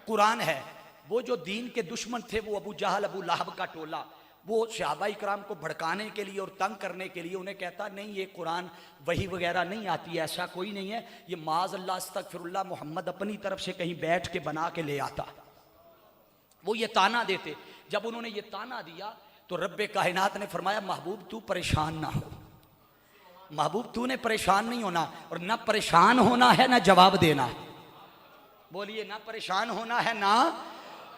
कुरान है। वो जो दीन के दुश्मन थे, वो अबू जहल अबू लहब का टोला, वो सहाबा इकराम को भड़काने के लिए और तंग करने के लिए उन्हें कहता नहीं ये कुरान वही वगैरह नहीं आती, ऐसा कोई नहीं है, ये माज़ अल्लाह अस्तगफिरुल्लाह मोहम्मद अपनी तरफ से कहीं बैठ के बना के ले आता। वो ये ताना देते। जब उन्होंने ये ताना दिया तो रब्बे कायनात ने फरमाया महबूब तू परेशान ना हो, महबूब तूने परेशान नहीं होना, और ना परेशान होना है ना जवाब देना है। बोलिए, ना परेशान होना है ना।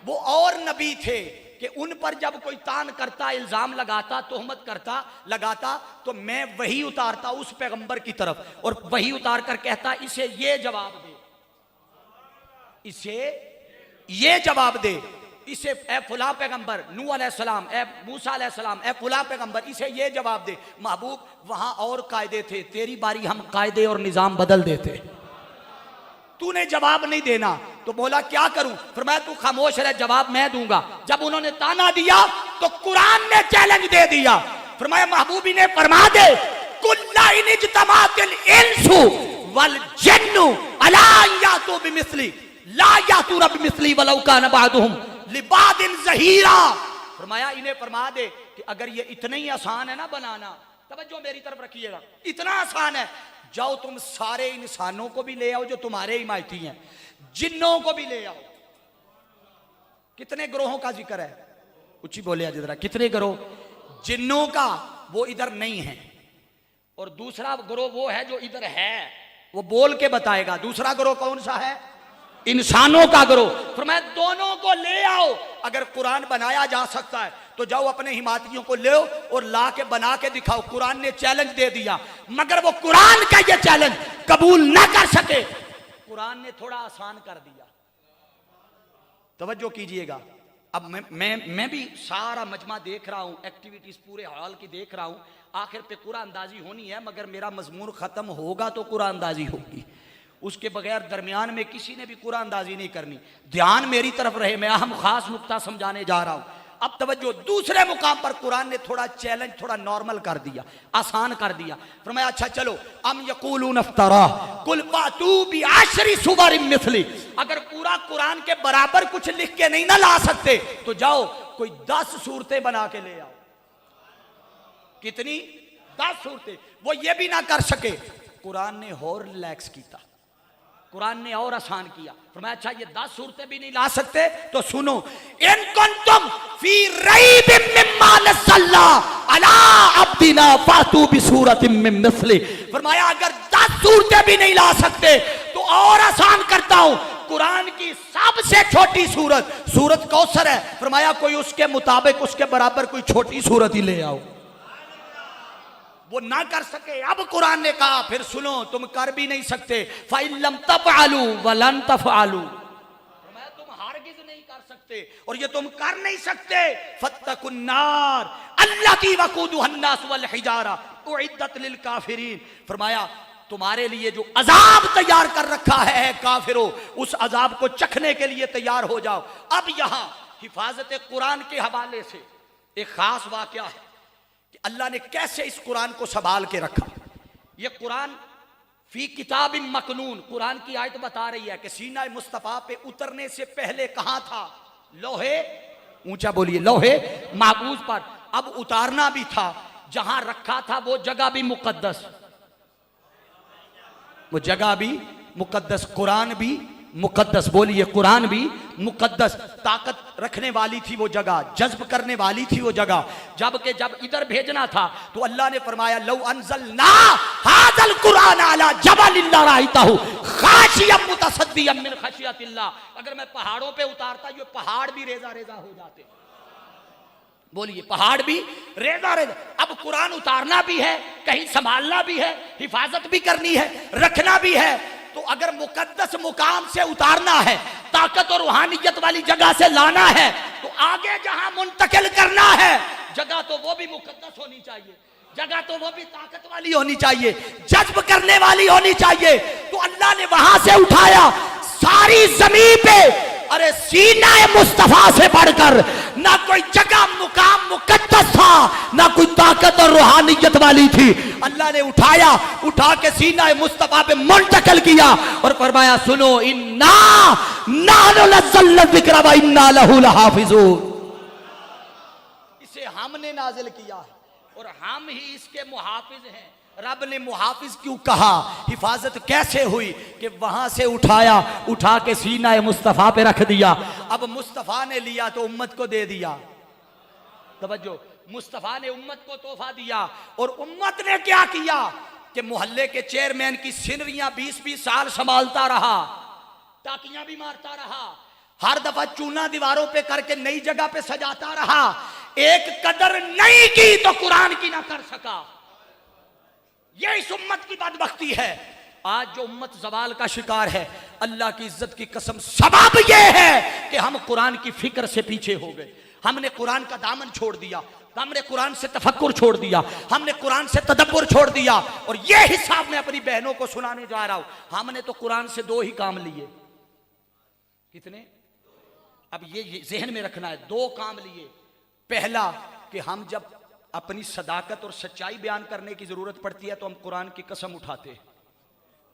वो और नबी थे कि उन पर जब कोई तान करता, इल्जाम लगाता, तोहमत करता, लगाता, तो मैं वही उतारता उस पैगंबर की तरफ, और वही उतार कर कहता इसे ये जवाब दे, इसे ये जवाब दे, इसे ए फुला पैगंबर नूह अलैहिस्सलाम, ए मूसा अलैहिस्सलाम, ए फुला पैगंबर, इसे ये जवाब दे। महबूब वहां और कायदे थे, तेरी बारी हम कायदे और निजाम बदल देते, तूने जवाब नहीं देना। तो बोला क्या करूं? फरमाया तू खामोश रह, जवाब मैं दूंगा। जब उन्होंने ताना दिया तो कुरान ने चैलेंज दे दिया। फरमाया महबूबी ने फरमा दे कुल्ला इन इज्तमाअतिल इंसु वल जिन्नु अला यातू बिमिस्ली ला यातूना बिमिस्ली वलौ कान बादुहुम लिबादिन ज़हीरा। फरमाया इन्हें फरमा दे कि अगर ये इतना ही आसान है ना बनाना, तवज्जो मेरी तरफ रखिएगा, इतना आसान है, जाओ तुम सारे इंसानों को भी ले आओ जो तुम्हारे हिमायती हैं, जिन्नों को भी ले आओ। कितने ग्रोहों का जिक्र है? ऊंची बोले जरा, कितने ग्रोह? जिन्नों का, वो इधर नहीं है, और दूसरा ग्रोह वो है जो इधर है, वो बोल के बताएगा। दूसरा ग्रोह कौन सा है? इंसानों का ग्रोह। फरमाया दोनों को ले आओ। अगर कुरान बनाया जा सकता है तो जाओ अपने हिमायतियों को ले और ला के बना के दिखाओ। कुरान ने चैलेंज दे दिया, मगर वो कुरान का ये चैलेंज कबूल ना कर सके, कुरान ने थोड़ा आसान कर दिया। तवज्जो कीजिएगा। अब मैं भी सारा मजमा देख रहा हूं, एक्टिविटीज पूरे हॉल की देख रहा हूं, आखिर पे कुरान अंदाजी होनी है, मगर मेरा मजमून खत्म होगा तो कुरान अंदाजी होगी, उसके बगैर दरमियान में किसी ने भी कुरान अंदाजी नहीं करनी। ध्यान मेरी तरफ रहे, मैं अहम खास नुक्ता समझाने जा रहा हूं। अब तवज्जो, दूसरे मुकाम पर कुरान ने थोड़ा चैलेंज, थोड़ा नॉर्मल कर दिया, आसान कर दिया। फरमाया अच्छा चलो, अम यकूलून इफ्तरा कुल फातू बि आशरि सुवरिन मिस्ली, अगर पूरा कुरान के बराबर कुछ लिख के नहीं ना ला सकते तो जाओ कोई 10 सूरतें बना के ले आओ। कितनी? 10 सूरतें। वो ये भी ना कर सके, कुरान ने और रिलैक्स किया, कुरान ने और आसान किया। फरमाया अच्छा ये 10 सूरतें भी नहीं ला सकते तो सुनो, इन कुंतुम फी रैबिम मिम्मा नज़्ज़लना अला अब्दिना फातू बिसूरतिम मिन मिस्ली। फरमाया अगर 10 सूरतें भी नहीं ला सकते तो और आसान करता हूं, कुरान की सबसे छोटी सूरत, सूरत कौसर है, फरमाया कोई उसके मुताबिक, उसके बराबर कोई छोटी सूरत ही ले आओ। वो ना कर सके, अब कुरान ने कहा फिर सुनो, तुम कर भी नहीं सकते, फ़इल्लम तफ़अलू वलन तफ़अलू, फरमाया तुम हरगिज़ नहीं कर सकते, और ये तुम कर नहीं सकते, फत्तकुन्नार अल्लती वक़ूदुहन्नास वल हिजारा उइद्दत लिल काफिरीन। फरमाया तुम्हारे लिए जो अजाब तैयार कर रखा है काफिरों, उस अजाब को चखने के लिए तैयार हो जाओ। अब यहां हिफाजत कुरान के हवाले से एक खास वाकया है कि अल्लाह ने कैसे इस कुरान को संभाल के रखा। ये कुरान फी किताब मकनून, कुरान की आयत बता रही है कि सीना मुस्तफा पे उतरने से पहले कहां था? लोहे, ऊंचा बोलिए, लोहे महफूज पर। अब उतारना भी था, जहां रखा था वो जगह भी मुकद्दस, वो जगह भी मुकद्दस, कुरान भी मुकद्दस। बोलिए कुरान भी मुकद्दस। ताकत रखने वाली थी वो जगह, जज्ब करने वाली थी वो जगह। जब इधर भेजना था तो अल्लाह ने फरमाया लौ अंज़लना हाज़ल कुरान अला जबलिन लराइतहु खाशियम मुतसद्दियम मिन खशियतिल्लाह। अगर मैं पहाड़ों पे उतारता ये पहाड़ भी रेजा रेजा हो जाते। बोलिए पहाड़ भी रेजा रेजा। अब कुरान उतारना भी है, कहीं संभालना भी है, हिफाजत भी करनी है, रखना भी है। तो अगर मुकद्दस मुकाम से उतारना है, ताकत और रूहानियत वाली जगह से लाना है, तो आगे जहां मुंतकिल करना है जगह तो वो भी मुकद्दस होनी चाहिए, जगह तो वो भी ताकत वाली होनी चाहिए, जज्ब करने वाली होनी चाहिए। तो अल्लाह ने वहां से उठाया सारी जमीन पे। अरे सीना मुस्तफा से बढ़कर ना कोई जगह मुकाम मुकद्दस था, ना कोई ताकत और रूहानियत वाली थी। अल्लाह ने उठा के सीना मुस्तफा पे मुंतकिल किया और फरमाया सुनो इन्ना नाहनु नज़्ज़लना ज़िक्र व इन्ना लहु लहाफ़िज़ून। इसे हमने नाजिल किया है और हम ही इसके मुहाफिज हैं। रब ने मुहाफिज क्यों कहा, हिफाजत कैसे हुई कि वहां से उठा के सीना मुस्तफा पे रख दिया। अब मुस्तफा ने लिया तो उम्मत को दे दिया। तवज्जो, मुस्तफा ने उम्मत को तोहफा दिया और उम्मत ने क्या किया कि मोहल्ले के चेयरमैन की सिनरियां 20-20 साल संभालता रहा, टाकियां भी मारता रहा, हर दफा चूना दीवारों पे करके नई जगह पे सजाता रहा। एक कदर नहीं की तो कुरान की ना कर सका। ये इस उम्मत की बदबख्ती है। आज जो उम्मत जवाल का शिकार है, अल्लाह की इज्जत की कसम सबब यह है कि हम कुरान की फिक्र से पीछे हो गए। हमने कुरान का दामन छोड़ दिया, हमने कुरान से तफक्कुर छोड़ दिया, हमने कुरान से तदब्बुर छोड़ दिया। और ये हिसाब मैं अपनी बहनों को सुनाने जा रहा हूं। हमने तो कुरान से 2 ही काम लिए। कितने? अब ये जहन में रखना है, 2 काम लिए। पहला कि हम जब अपनी सदाकत और सच्चाई बयान करने की जरूरत पड़ती है तो हम कुरान की कसम उठाते हैं।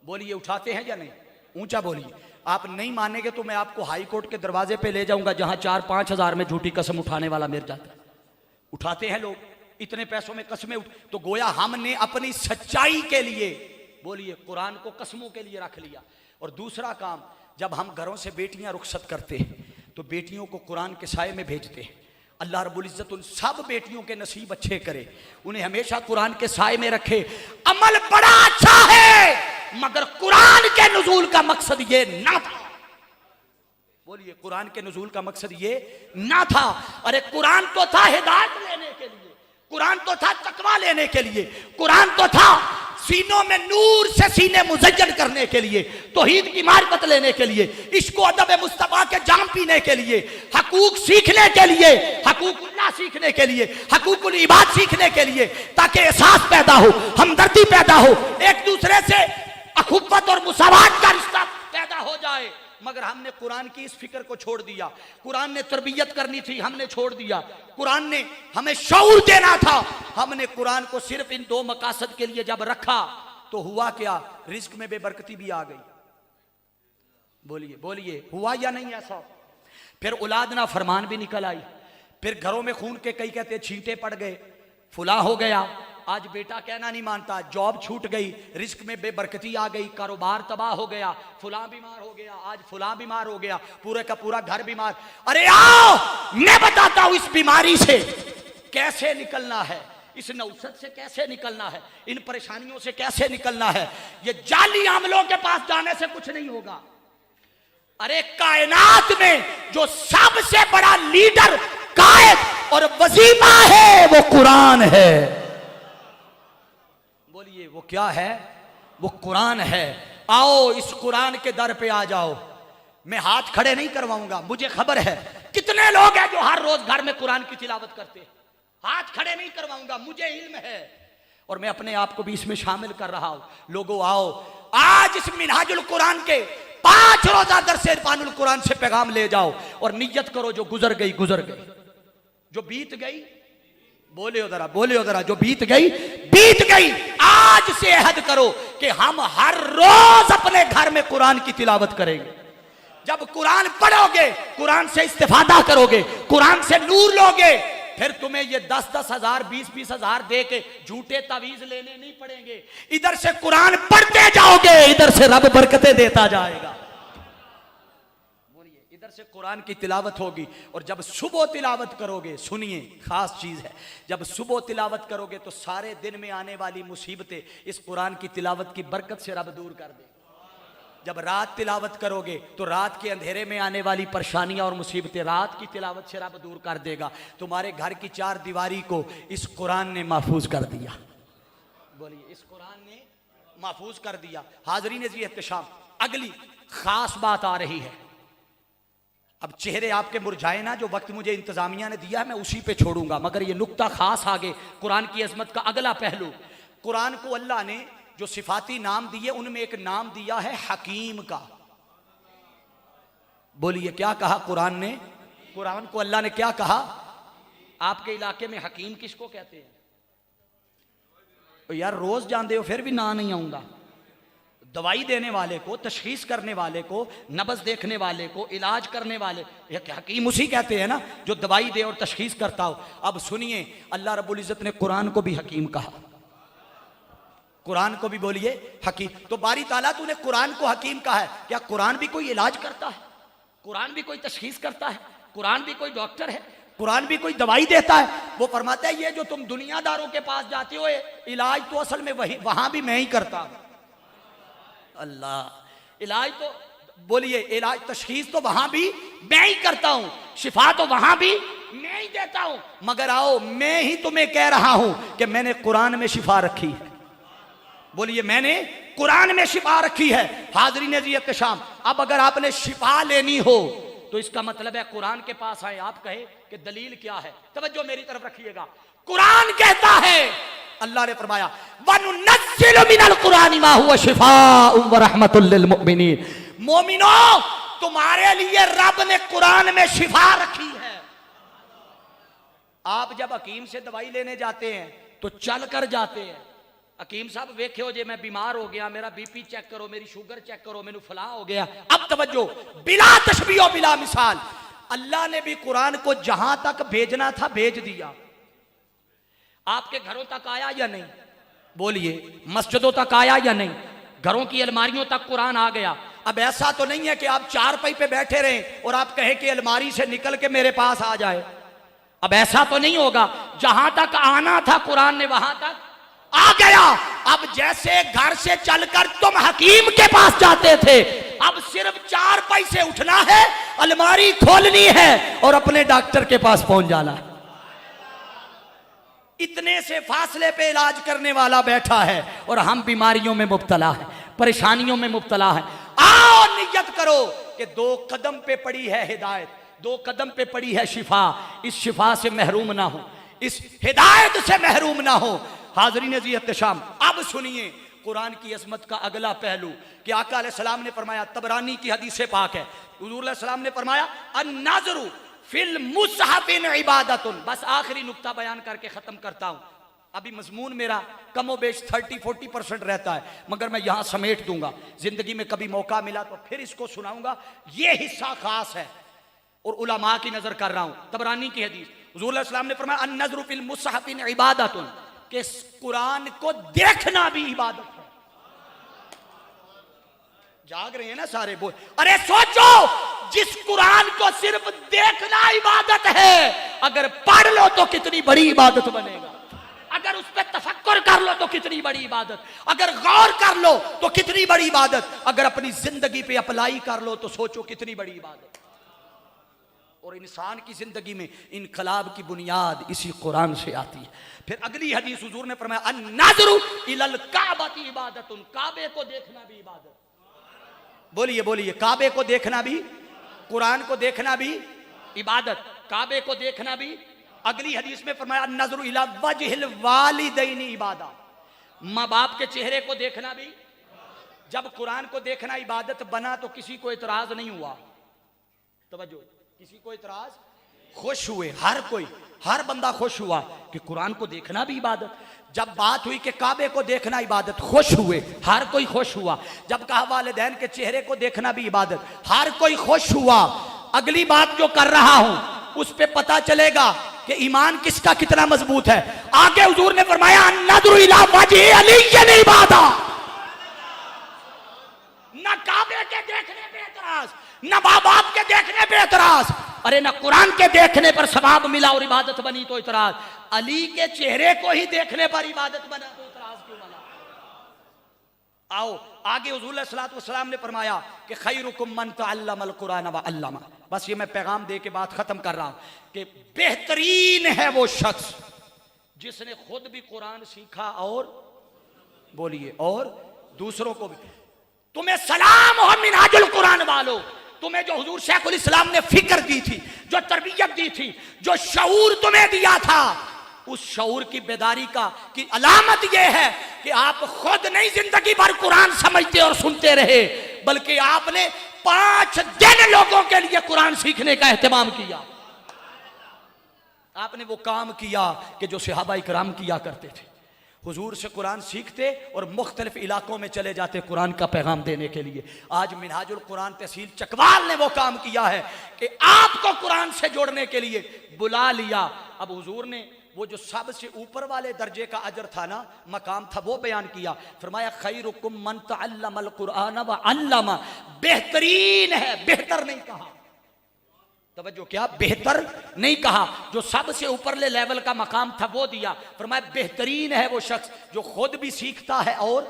बोलिए उठाते हैं या नहीं? ऊंचा बोलिए। आप नहीं मानेंगे तो मैं आपको हाई कोर्ट के दरवाजे पे ले जाऊंगा जहां 4-5 हजार में झूठी कसम उठाने वाला मिल जाता है। उठाते हैं लोग, इतने पैसों में कस्में तो गोया हमने अपनी सच्चाई के लिए, बोलिए, कुरान को कसमों के लिए रख लिया। और दूसरा काम, जब हम घरों से बेटियां रुखसत करते हैं तो बेटियों को कुरान के साए में भेजते हैं। अल्लाह रब्बुल इज्जत उन सब बेटियों के नसीब अच्छे करे, उन्हें हमेशा कुरान के साए में रखे। अमल बड़ा अच्छा है मगर कुरान के नुज़ूल का मकसद ये ना था। बोलिए, कुरान के नुज़ूल का मकसद ये ना था। अरे कुरान तो था हिदायत लेने के लिए, कुरान तो था तकवा लेने के लिए, कुरान तो था सीनों में नूर से सीने मुज़य्यन करने के लिए, तौहीद की मारिफत लेने के लिए, इश्क़ो अदब मुस्तफ़ा के जाम पीने के लिए, हकूक सीखने के लिए, हकूकुल्लाह सीखने के लिए, हकूकुल इबाद सीखने के लिए, ताकि एहसास पैदा हो, हमदर्दी पैदा हो, एक दूसरे से अखुव्वत और मुसावात का रिश्ता पैदा हो जाए। मगर हमने कुरान की इस फिक्र को छोड़ दिया। कुरान ने तरबियत करनी थी, हमने छोड़ दिया। कुरान ने हमें शऊर देना था, हमने कुरान को सिर्फ इन 2 मकासद के लिए जब रखा तो हुआ क्या? रिज्क में बेबरकती भी आ गई। बोलिए बोलिए, हुआ या नहीं ऐसा? फिर औलाद ना फरमान भी निकल आई, फिर घरों में खून के कई कहते छींटे पड़ गए, फुला हो गया। आज बेटा कहना नहीं मानता, जॉब छूट गई, रिस्क में बेबरकती आ गई, कारोबार तबाह हो गया, फुला बीमार हो गया, आज फुला बीमार हो गया, पूरे का पूरा घर बीमार। अरे आओ मैं बताता हूं इस बीमारी से कैसे निकलना है, इस नौसत से कैसे निकलना है, इन परेशानियों से कैसे निकलना है। ये जाली आमलों के पास जाने से कुछ नहीं होगा। अरे कायनात में जो सबसे बड़ा लीडर, कायद और वजीफा है वो कुरान है। बोलिए वो क्या है? वो कुरान है। आओ इस कुरान के दर पे आ जाओ। मैं हाथ खड़े नहीं करवाऊंगा, मुझे खबर है कितने लोग हैं जो हर रोज घर में कुरान की तिलावत करते हैं। हाथ खड़े नहीं करवाऊंगा, मुझे इल्म है और मैं अपने आप को भी इसमें शामिल कर रहा हूं। लोगों आओ आज इस मिनहाजुल कुरान के 5 रोजा दरस इरफानुल कुरान से पैगाम ले जाओ और नियत करो जो गुजर गई गुजर गई, जो बीत गई, बोले हो जरा, जो बीत गई बीत गई। आज से अहद करो कि हम हर रोज अपने घर में कुरान की तिलावत करेंगे। जब कुरान पढ़ोगे, कुरान से इस्तेफादा करोगे, कुरान से नूर लोगे, फिर तुम्हें ये 10-10 हजार 20-20 हजार दे के झूठे तावीज लेने नहीं पड़ेंगे। इधर से कुरान पढ़ते जाओगे, इधर से रब बरकतें देता जाएगा। से कुरान की तिलावत होगी। और जब सुबह तिलावत करोगे, सुनिए खास चीज़ है, जब सुबह तिलावत करोगे तो सारे दिन में आने वाली मुसीबतें इस कुरान की तिलावत की बरकत से रब दूर कर दे। जब रात तिलावत करोगे तो रात के अंधेरे में आने वाली परेशानियां और मुसीबतें रात की तिलावत से रब दूर कर देगा। तुम्हारे घर की चार दीवारी को इस कुरान ने महफूज कर दिया। बोलिए, इस कुरान ने महफूज कर दिया। हाज़रीन जी एहतशाम, अगली खास बात आ रही है। अब चेहरे आपके मुरझाए ना, जो वक्त मुझे इंतजामिया ने दिया है मैं उसी पे छोड़ूंगा, मगर ये नुक्ता खास आगे कुरान की अजमत का अगला पहलू। कुरान को अल्लाह ने जो सिफाती नाम दिए उनमें एक नाम दिया है हकीम का। बोलिए, क्या कहा कुरान ने? कुरान को अल्लाह ने क्या कहा? आपके इलाके में हकीम किसको कहते हैं? तो यार रोज जानते हो फिर भी ना नहीं आऊंगा। दवाई देने वाले को, तशखीस करने वाले को, नब्ज देखने वाले को, इलाज करने वाले, हकीम उसी कहते हैं ना जो दवाई दे और तशखीस करता हो। अब सुनिए, अल्लाह रब्बुल इज्जत ने कुरान को भी हकीम कहा। कुरान को भी बोलिए हकीम। तो बारी ताला तूने कुरान को हकीम कहा है, क्या कुरान भी कोई इलाज करता है? कुरान भी कोई तशखीस करता है? कुरान भी कोई डॉक्टर है? कुरान भी कोई दवाई देता है? वो फरमाता है ये जो तुम दुनियादारों के पास जाते हो इलाज तो असल में वही वहां भी मैं ही करता हूं। अल्लाह, इलाज तो बोलिए, इलाज तशखीस तो वहां भी मैं ही करता हूं, शिफा तो वहां भी मैं ही देता हूं। मगर आओ, मैं ही तुम्हें कह रहा हूं कि मैंने कुरान में शिफा रखी है। बोलिए, मैंने कुरान में शिफा रखी है। हाज़रीन जी एहतशाम, अब अगर आपने शिफा लेनी हो तो इसका मतलब है कुरान के पास आए, आप कहे कि दलील क्या है? तवज्जो मेरी तरफ रखिएगा। कुरान कहता है, अल्लाह ने फरमाया वनुनज़्ज़िलु मिनल कुरानि मा हुवा शिफाउन व रहमतुल लिल मुमिनीन। मोमिनो, तुम्हारे लिए रब ने कुरान में शिफा रखी है। आप जब हकीम से दवाई लेने जाते हैं तो चल कर जाते हैं। हकीम साहब वेख्यो जे मैं बीमार हो गया, मेरा बीपी चेक करो, मेरी शुगर चेक करो, मैनू फलां हो गया। अब तवज्जो, बिला तशबीह बिला मिसाल, अल्लाह ने भी कुरान को जहां तक भेजना था भेज दिया। आपके घरों तक आया या नहीं? बोलिए, मस्जिदों तक आया या नहीं? घरों की अलमारियों तक कुरान आ गया। अब ऐसा तो नहीं है कि आप चारपाई पे बैठे रहें और आप कहें कि अलमारी से निकल के मेरे पास आ जाए। अब ऐसा तो नहीं होगा। जहां तक आना था कुरान ने वहां तक आ गया। अब जैसे घर से चलकर तुम हकीम के पास जाते थे, अब सिर्फ 4 पैसे उठना है, अलमारी खोलनी है और अपने डॉक्टर के पास पहुंच जाना है। इतने से फासले पे इलाज करने वाला बैठा है और हम बीमारियों में मुब्तला है, परेशानियों में मुब्तला है। आओ नियत करो कि 2 कदम पे पड़ी है हिदायत, 2 कदम पे पड़ी है शिफा। इस शिफा से महरूम ना हो, इस हिदायत से महरूम ना हो। हाज़रीन जी एहतशाम, अब सुनिए कुरान की अज़मत का अगला पहलू कि आका अलैहिस्सलाम ने फरमाया, तबरानी की हदीस से पाक है, हुज़ूर अलैहिस्सलाम ने फरमाया अन्नाज़रु फिल मुसहफ़िन इबादतुन। बस आखिरी नुक्ता बयान करके ख़त्म करता हूँ। अभी मजमून मेरा कमोबेश 30-40% रहता है, मगर मैं यहाँ समेट दूंगा। जिंदगी में कभी मौका मिला तो फिर इसको सुनाऊंगा। ये हिस्सा खास है और उलमा की नजर कर रहा हूँ। तबरानी की हदीस, हुज़ूर अलैहिस्सलाम ने फरमाया अन्नज़रु फिल मुसहफ़िन इबादतुन, कि कुरान को देखना भी इबादत है। जाग रहे हैं ना सारे? बोल, अरे सोचो, जिस कुरान को सिर्फ देखना इबादत है, अगर पढ़ लो तो कितनी बड़ी इबादत बनेगा। अगर उस पर तफक्कुर कर लो तो कितनी बड़ी इबादत, अगर गौर कर लो तो कितनी बड़ी इबादत, अगर अपनी जिंदगी पे अप्लाई कर लो तो सोचो कितनी बड़ी इबादत। और इंसान की जिंदगी में इनकलाब की बुनियाद इसी कुरान से आती है। फिर अगली हदीस हुजूर ने फरमाया अन्नाज़रु इलल काबती इबादतुन, काबे को देखना भी इबादत। बोलिए बोलिए, काबे को देखना भी, कुरान को देखना भी इबादत, काबे को देखना भी। अगली हदीस में फरमाया अन्नाज़रु इला वजहिल वालिदैनि इबादत, माँ बाप के चेहरे को देखना भी। जब कुरान को देखना इबादत बना तो किसी को इतराज नहीं हुआ। तवज्जो, किसी को इतराज, खुश हुए हर कोई, हर बंदा खुश हुआ कि कुरान को देखना भी इबादत। जब बात हुई कि काबे को देखना इबादत, खुश हुए, हर कोई खुश हुआ। जब कहा वालिदैन के चेहरे को देखना भी इबादत, हर कोई खुश हुआ। अगली बात जो कर रहा हूं उस पे पता चलेगा कि ईमान किसका कितना मजबूत है। आगे हुजूर ने फरमाया अन्नज़रु इला वजहि अलिय्यिन इबादत, न काबे के देखने पे एतराज, न माँ बाप के देखने पे एतराज, अरे न कुरान के देखने पर सवाब मिला और इबादत बनी तो इतराज, अली के चेहरे को ही देखने पर इबादत बना तो इतराज क्यों बना? आओ आगे हुजूर सल्लल्लाहु अलैहि वसल्लम ने फरमाया कि खैरुकुम मन तअल्लमल कुरान व अल्लमा। बस ये मैं पैगाम दे के बात खत्म कर रहा हूं कि बेहतरीन है वो शख्स जिसने खुद भी कुरान सीखा और बोलिए और दूसरों को भी। तुम्हें सलाम हो मिनहाजुल कुरान वालों, तुम्हें जो हुजूर शेखुल इस्लाम ने फिक्र दी थी, जो तरबियत दी थी, जो शऊर तुम्हें दिया था, उस शऊर की बेदारी का की अलामत यह है कि आप खुद नहीं जिंदगी भर कुरान समझते और सुनते रहे, बल्कि आपने 5 दिन लोगों के लिए कुरान सीखने का एहतमाम किया। आपने वो काम किया कि जो सहाबा इकराम किया करते थे, हुजूर से कुरान सीखते और मुख्तलिफ इलाकों में चले जाते कुरान का पैगाम देने के लिए। आज मिनहाजुल कुरान तहसील चकवाल ने वो काम किया है कि आपको कुरान से जोड़ने के लिए बुला लिया। अब हुजूर ने वो जो सबसे ऊपर वाले दर्जे का अजर था ना, मकाम था, वो बयान किया। फरमाया खैरुकुम मन तअल्लमल कुरान व अल्लमा, बेहतरीन है, बेहतर नहीं कहा, तवज्जो क्या, बेहतर नहीं कहा, जो सबसे ऊपरले लेवल का मकाम था वो दिया। फरमाया बेहतरीन है वो शख्स जो खुद भी सीखता है और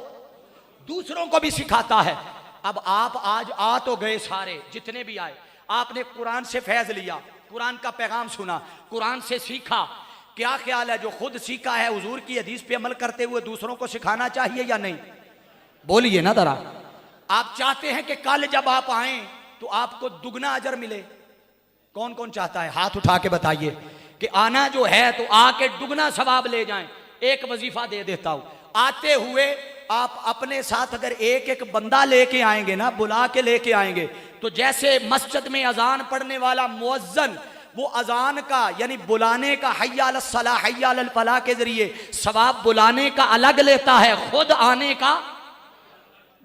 दूसरों को भी सिखाता है। अब आप आज आ तो गए सारे जितने भी आए, आपने कुरान से फैज लिया, कुरान का पैगाम सुना, कुरान से सीखा। क्या ख्याल है जो खुद सीखा है हुजूर की हदीस पे अमल करते हुए दूसरों को सिखाना चाहिए या नहीं? बोलिए ना जरा। आप चाहते हैं कि कल जब आप आए तो आपको दुगना अजर मिले? कौन कौन चाहता है? हाथ उठा के बताइए कि आना जो है तो आके दुगना सवाब ले जाएं। एक वजीफा दे देता हूं, आते हुए आप अपने साथ अगर एक एक बंदा लेके आएंगे ना, बुला के लेके आएंगे, तो जैसे मस्जिद में अजान पढ़ने वाला मुअज्जन वो अजान का यानी बुलाने का हय्या अलस सलाह हय्या अलल फलाह के जरिए सवाब बुलाने का अलग लेता है, खुद आने का।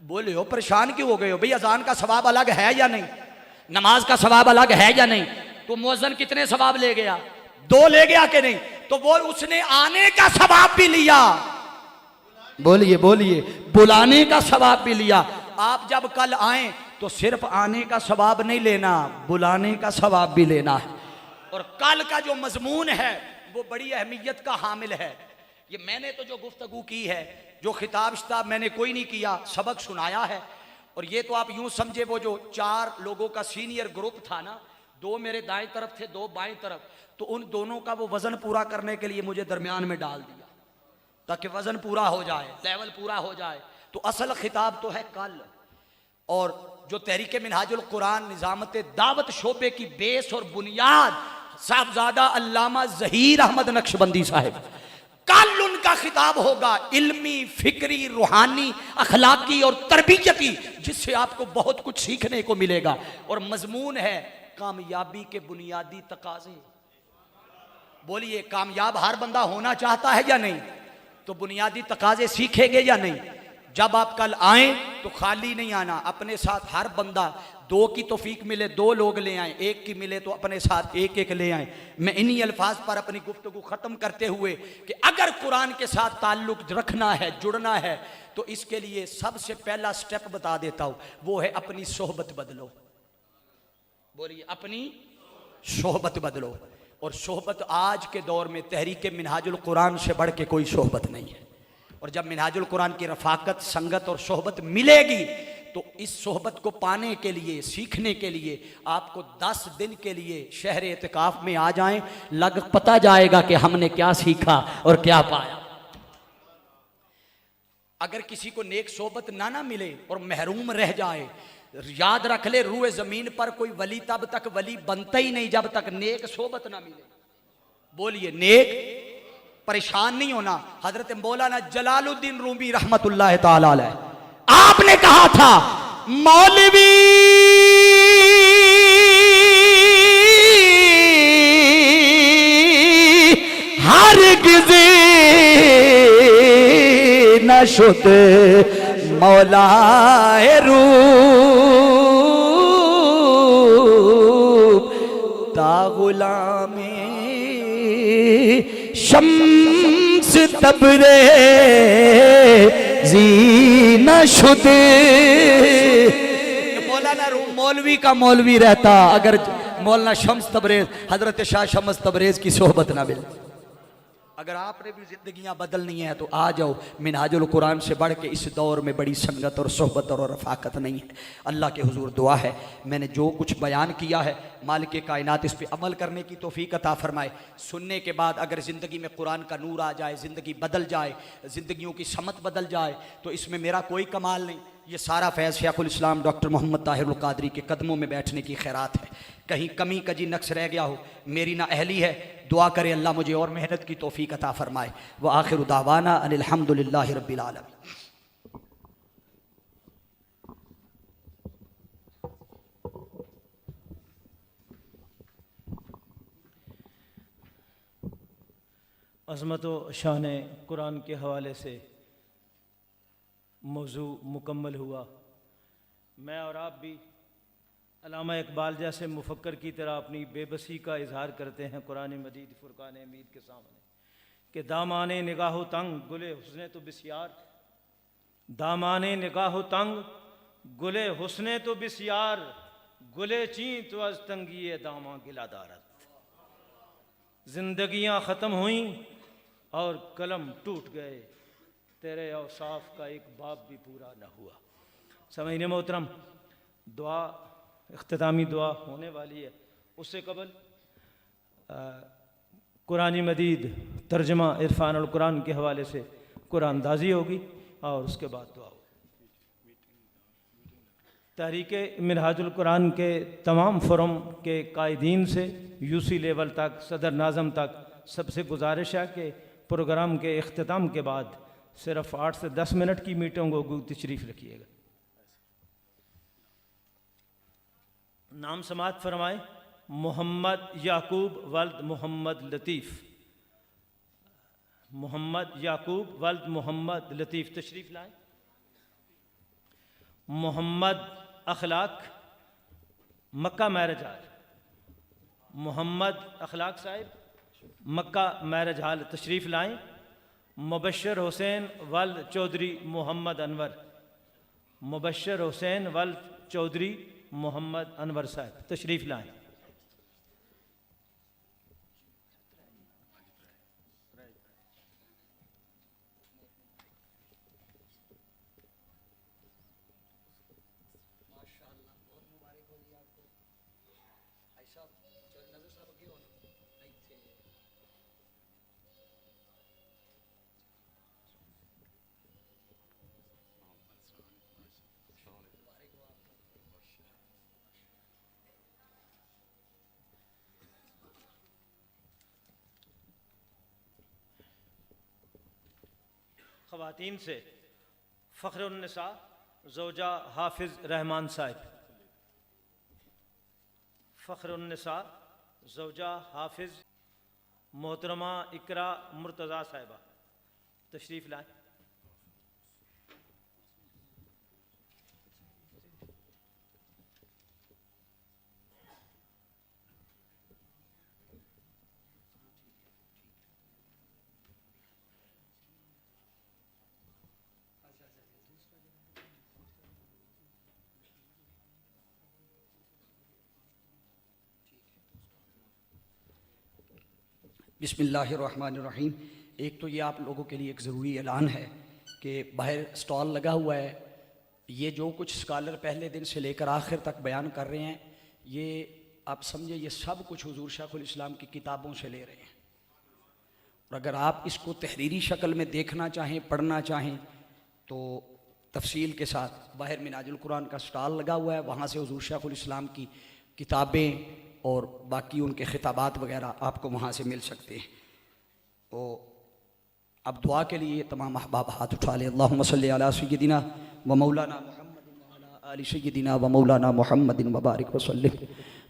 बोले हो परेशान क्यों हो गए हो भाई? अजान का सवाब अलग है या नहीं? नमाज का सवाब अलग है या नहीं? तो मुअज्जिन कितने सवाब ले गया? 2 ले गया कि नहीं? तो वो उसने आने का सवाब भी लिया। बोलिए बोलिए, बुलाने का सवाब भी लिया। आप जब कल आए तो सिर्फ आने का सवाब नहीं लेना, बुलाने का सवाब भी लेना है। और कल का जो मजमून है वो बड़ी अहमियत का हामिल है। ये मैंने तो जो गुफ्तगू की है, जो खिताब शिताब मैंने कोई नहीं किया, सबक सुनाया है। और ये तो आप यूं समझे वो जो 4 लोगों का सीनियर ग्रुप था ना, 2 मेरे दाएं तरफ थे, 2 बाएं तरफ, तो उन दोनों का वो वजन पूरा करने के लिए मुझे दरमियान में डाल दिया ताकि वजन पूरा हो जाए, लेवल पूरा हो जाए। तो असल खिताब तो है कल। और जो तहरीक मिनहाजुल कुरान निजामत दावत शोबे की बेस और बुनियाद साहबजादा अल्लामा ज़हीर अहमद नक्शबंदी साहब, कल उनका खिताब होगा इल्मी, फिक्री, रूहानी, अखलाकी और तरबियती, जिससे आपको बहुत कुछ सीखने को मिलेगा। और मजमून है कामयाबी के बुनियादी तकाजे। बोलिए, कामयाब हर बंदा होना चाहता है या नहीं? तो बुनियादी तकाजे सीखेंगे या नहीं? जब आप कल आए तो खाली नहीं आना, अपने साथ हर बंदा 2 की तौफीक मिले 2 लोग ले आए, 1 की मिले तो अपने साथ 1 ले आए। मैं इन्हीं अल्फाज पर अपनी गुफ्तगू खत्म करते हुए कि अगर कुरान के साथ ताल्लुक रखना है, जुड़ना है, तो इसके लिए सबसे पहला स्टेप बता देता हूं, वो है अपनी सोहबत बदलो। बोलिए, अपनी सोहबत बदलो। और सोहबत आज के दौर में तहरीक मिनहाजुल कुरान से बढ़ के कोई सोहबत नहीं है। और जब मिनहाजुल कुरान की रफाकत, संगत और सोहबत मिलेगी तो इस सोहबत को पाने के लिए, सीखने के लिए आपको 10 दिन के लिए शहर एतिकाफ में आ जाएं, लग पता जाएगा कि हमने क्या सीखा और क्या पाया। अगर किसी को नेक सोहबत ना मिले और महरूम रह जाए, याद रख ले, रूए जमीन पर कोई वली तब तक वली बनता ही नहीं जब तक नेक सोहबत ना मिले। बोलिए, नेक। परेशान नहीं होना। हजरत मौलाना जलालुद्दीन रूमी रहमतुल्लाह ताला अलैह आपने कहा था, मौलवी हरगिज़ न शुद मौलाए रूप ता गुलामे शम्स तबरे जीना शुदे। मौलवी का मौलवी रहता अगर मौलाना शम्स तबरेज, हजरत शाह शम्स तबरेज की सोहबत ना मिलती। अगर आपने भी जिंदगियां बदलनी है तो आ जाओ। मिनहाजुल कुरान से बढ़ के इस दौर में बड़ी संगत और सोहबत और रफाकत नहीं है। अल्लाह के हुजूर दुआ है, मैंने जो कुछ बयान किया है मालिक कायनात इस पे अमल करने की तौफीक अता फरमाए। सुनने के बाद अगर ज़िंदगी में कुरान का नूर आ जाए, ज़िंदगी बदल जाए, ज़िंदगियों की समत बदल जाए, तो इसमें मेरा कोई कमाल नहीं। ये सारा फैज़ शेखुल इस्लाम डॉक्टर मोहम्मद ताहिरुल क़ादरी के कदमों में बैठने की खैरात है। कहीं कमी कजी नक्स रह गया हो, मेरी ना अहली है, दुआ करे अल्लाह मुझे और मेहनत की तौफीक अता फरमाए। व आखिर दावाना अनिल हम्दुलिल्लाहि रब्बिल आलमीन। अज़मत व शान कुरान के हवाले से मौजू मुकम्मल हुआ। मैं और आप भी अल्लामा इकबाल जैसे मुफक्कर की तरह अपनी बेबसी का इजहार करते हैं कुरान मजीद फुरकान हमीद के सामने कि दामाने निगाहो तंग गुले हुस्ने तो बिस्यार, दामाने निगाहो तंग गुले हुस्ने तो बिस्यार, गुले ची तो अज तंगी दामा गिलादारत। जिंदगियां ख़त्म हुई और कलम टूट गए, तेरे औसाफ का एक बाब भी पूरा न हुआ। समझने मोहतरम, दुआ इख्तितामी दुआ होने वाली है। उससे कबल कुरानी मजीद तर्जमा इरफानुल कुरान के हवाले से कुरान दाजी होगी और उसके बाद दुआ होगी। तहरीक मिनहाजुल कुरान के तमाम फोरम के कायदीन से यूसी लेवल तक, सदर नाज़म तक, सबसे गुजारिश है कि प्रोग्राम के इख्तिताम के बाद सिर्फ 8 से 10 मिनट की मीटिंग को तशरीफ़ रखिएगा। नाम समात फरमाए मोहम्मद याकूब वल्द मोहम्मद लतीफ़, मोहम्मद याकूब वल्द मोहम्मद लतीफ़ तशरीफ़ लाएँ। मोहम्मद अखलाक मक्का मैरिज हाल, मोहम्मद अखलाक साहिब मक्का मैरिज हाल तशरीफ़ लाएँ। मुबशर हुसैन वल्द चौधरी मोहम्मद अनवर, मुबशर हुसैन वल्द चौधरी मोहम्मद अनवर साहब तशरीफ़ लाएँ। ख़वातीन से फ़ख्रुन्निसा ज़ौजा हाफिज़ रहमान साहिब, फ़ख्रुन्निसा ज़ौजा हाफिज़ मोहतरमा इकरा मुर्तज़ा साहिबा तशरीफ़ लाएँ। बिस्मिल्लाहिर्रहमानिर्रहीम। एक तो ये आप लोगों के लिए एक ज़रूरी ऐलान है कि बाहर स्टॉल लगा हुआ है। ये जो कुछ स्कॉलर पहले दिन से लेकर आखिर तक बयान कर रहे हैं, ये आप समझे ये सब कुछ हुजूर शेखुल इस्लाम की किताबों से ले रहे हैं। और अगर आप इसको तहरीरी शक्ल में देखना चाहें, पढ़ना चाहें, तो तफसील के साथ बाहर मिनाजुल कुरान का स्टॉल लगा हुआ है, वहाँ से हुजूर शेखुल इस्लाम की किताबें और बाकी उनके खिताबात वगैरह आपको वहाँ से मिल सकते हैं। तो अब दुआ के लिए तमाम अहबाब हाथ उठा लें। अल्लाहुम्मा सल्ली अला सय्यदिना व मौलाना मुहम्मदिन व अला आलि सय्यदिना व मौलाना मुहम्मदिन व बारिक व सल्लिम।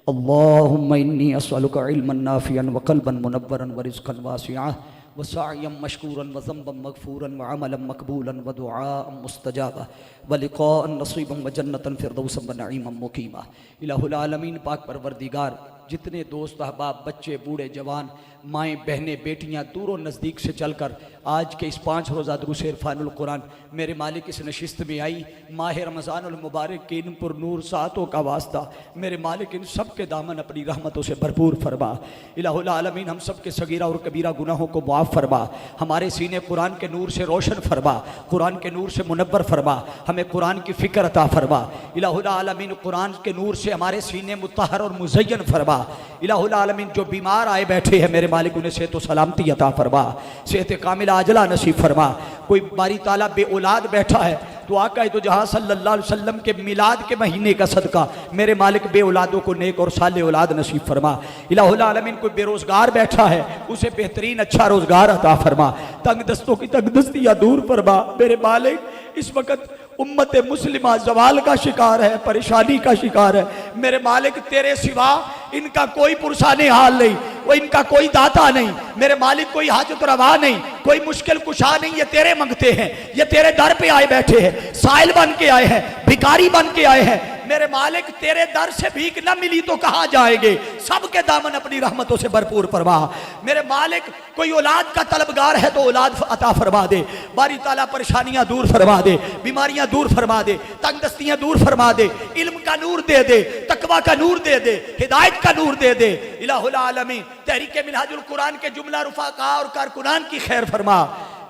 अल्लाहुम्मा इन्नी अस्अलुका इल्मन नाफिअन व क़ल्बन मुनव्वरन व रिज़्क़न वासिअन व सअयन मशकूरन व ज़ंबन मग़फ़ूरन व अमलन मक़बूलन व दुआअन मुस्तजाबा व लिक़ाअन नसीबन व जन्नतन फ़िरदौसन व नईमन मुक़ीमा। इलाहुल आलमीन पाक परवरदिगार जितने दोस्त अहबाब, बच्चे, बूढ़े, जवान, माएँ, बहनें, बेटियाँ दूर और नज़दीक से चलकर आज के इस 5 रोज़ा दुरूस इरफानुल कुरान मेरे मालिक इस नशिस्त में आई, माह रमज़ानुल मुबारक के इन पुरनूर सातों का वास्ता मेरे मालिक इन सब के दामन अपनी रहमतों से भरपूर फरमा। इलाहुल आलमीन हम सब के सगीरा और कबीरा गुनाहों को मुआफ़ फरमा, हमारे सीने कुरान के नूर से रोशन फरमा, कुरान के नूर से मुनव्वर फरमा, हमें कुरान की फ़िक्र अता फरमा। इलाहुल आलमीन कुरान के नूर से हमारे सीने मुत्तहर और मुज़य्यन फरमा। इलाहुल आलमीन जो बीमार आए बैठे हैं मेरे मालिक उन्हें सेहत व सलामती अता फरमा, सेहत कामिला आजला नसीब फरमा। कोई बारी ताला बे औलाद बैठा है तो आका तो जहाँ सल्लल्लाहु अलैहि वसल्लम के मिलाद के महीने का सदका मेरे मालिक बे औलादों को नेक और साले औलाद नसीब फरमा। इलाहुल आलमीन कोई बेरोजगार बैठा है उसे बेहतरीन अच्छा रोजगार अता फरमा, तंग दस्तों की तंग दस्तियाँ दूर फरमा। मेरे मालिक इस वक्त उम्मत मुस्लिमा जवाल का शिकार है, परेशानी का शिकार है। मेरे मालिक तेरे सिवा इनका कोई पुरसाने हाल नहीं, वो इनका कोई दाता नहीं, मेरे मालिक कोई हाजत रवा नहीं, कोई मुश्किल कुशा नहीं। ये तेरे मंगते हैं, ये तेरे दर पे आए बैठे हैं, साइल बन के आए हैं, भिखारी बन के आए हैं। मेरे मालिक तेरे दर से भीख न मिली तो कहाँ जाएंगे, सबके दामन अपनी रहमतों से भरपूर फरमा। मेरे मालिक कोई औलाद का तलबगार है तो औलाद अता फरमा दे, बारी ताला परेशानियां दूर फरमा दे, बीमारियां दूर फरमा दे, तंग दस्तियां दूर फरमा दे, इल्म का नूर दे दे, तकवा का नूर दे दे, हिदायत का नूर दे दे। इलाहुल आलमीन तहरीक मिनहाजुल कुरान के जुमला रुफाका और कारकुनान की खैर फरमा।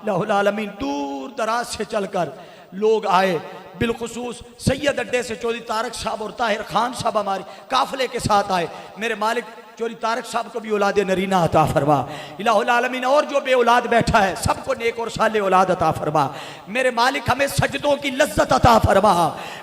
इलाहुल आलमीन दूर दराज से चलकर लोग आए, बिलखुसूस सैयद अड्डे से चौधरी तारक साहब और ताहिर खान साहब हमारे काफिले के साथ आए। मेरे मालिक चौधरी तारक साहब को भी औलाद नरीना अता फरमा। इलाहुल आलमीन और जो बे औलाद बैठा है सबको नेक और साले औलाद अता फरमा। मेरे मालिक हमें सजदों की लज्जत अता फरमा।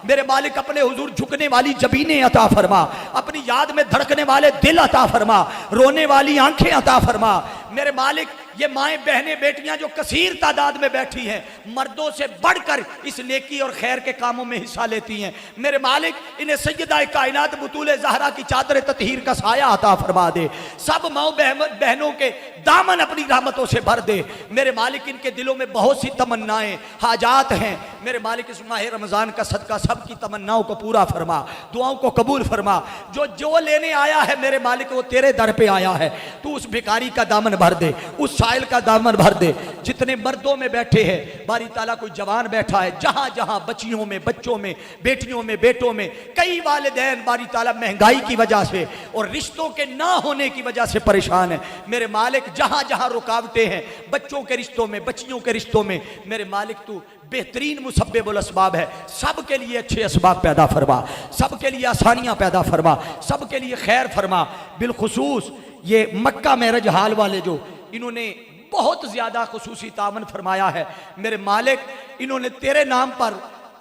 मेरे मालिक अपने हुजूर झुकने वाली जबीनें अता फरमा, अपनी याद में धड़कने वाले दिल अता फरमा, रोने वाली आंखें अता फरमा। मेरे मालिक ये माएँ, बहनें, बेटियां जो कसीर तादाद में बैठी हैं मर्दों से बढ़कर इस नेकी और खैर के कामों में हिस्सा लेती हैं। मेरे मालिक इन्हें सैयदा कायनात बतूल ज़हरा की चादर ततहीर का साया अता फरमा दे, सब माँ बहनों के दामन अपनी रहमतों से भर दे। मेरे मालिक इनके दिलों में बहुत सी तमन्नाएं, हाजात हैं। मेरे मालिक इस माह रमज़ान का सदका सबकी तमन्नाओं को पूरा फरमा, दुआओं को कबूल फरमा। जो लेने आया है मेरे मालिक वो तेरे दर पे आया है, तू उस भिखारी का दामन भर दे, उस साइल का दामन भर दे। जितने मर्दों में बैठे हैं बारी ताला कोई जवान बैठा है, जहां जहां बच्चियों में, बच्चों में, बेटियों में, बेटों में कई वालिदैन बारी ताला महंगाई की वजह से और रिश्तों के ना होने की वजह से परेशान है। मेरे मालिक जहां जहां रुकावटें हैं बच्चों के रिश्तों में, बच्चियों के रिश्तों में, मेरे मालिक तू बेहतरीन मुसब्बिबुल असबाब है, सबके लिए अच्छे असबाब पैदा फरमा, सबके लिए आसानियां पैदा फरमा, सबके लिए खैर फरमा। बिलखुसूस ये मक्का मेरज हाल वाले जो इन्होंने बहुत ज़्यादा खुसूसी तावन फरमाया है। मेरे मालिक इन्होंने तेरे नाम पर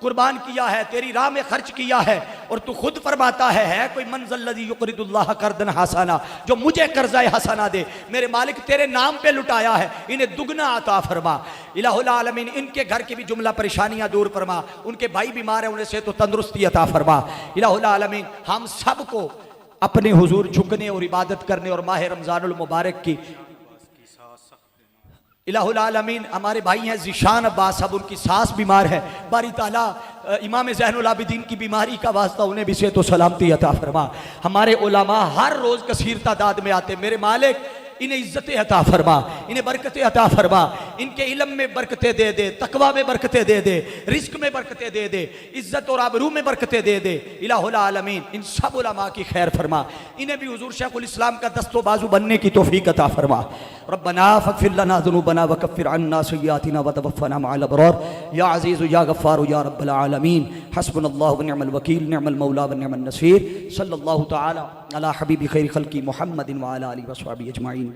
कुर्बान किया है, तेरी राह में खर्च किया है और तू खुद फरमाता है कोई मंज़िल्लज़ी युक़रिदुल्लाह कर्दन हसना, जो मुझे कर्ज़ाए हसना दे। मेरे मालिक तेरे नाम पे लुटाया है, इन्हें दुगना अता फरमा। इलाहुल आलमीन इनके घर की भी जुमला परेशानियां दूर फरमा, उनके भाई बीमार है उन्हें से तो तंदुरुस्ती अता फरमा। इलाहुल आलमीन हम सबको अपने हुजूर झुकने और इबादत करने और माह रमज़ानुल मुबारक की इलाहुल आलमीन हमारे भाई हैं ज़िशान अब्बास साहब, उनकी सास बीमार है, बारी ताला इमाम ज़ैनुल आबिदीन की बीमारी का वास्ता उन्हें भी सेहत व सलामती अता फरमा। हमारे उलमा हर रोज़ कसीर तादाद में आते, मेरे मालिक इन्हें इज्जतें अता फरमा, इन्हें बरकतें अता फरमा, इनके इल्म में बरकतें दे दे, तकवा में बरकतें दे दे, रिस्क में बरकतें दे दे, इज्जत और आबरू में बरकतें दे दे। इलाहुल आलमीन इन सब उलमा की खैर फरमा, इन्हें भी हुजूर शेखुल इस्लाम का दस्तो बाजू बनने की तौफीक अता फरमा। रब्बना फग़फिर लना ज़ुनूबना व कफ़्फ़िर अन्ना सय्यिआतिना व तवफ़्फ़ना मअल अबरार या अज़ीज़ु या गफ़्फ़ारु या रब्बल आलमीन। हस्बुनल्लाहु व निअमल वकील, निअमल मौला व निअमन नसीर। सल्लल्लाहु तआला अला हबीबि खैरि खल्क़ि मुहम्मदिन व अला आलिहि व अस्हाबिहि अजमाइन।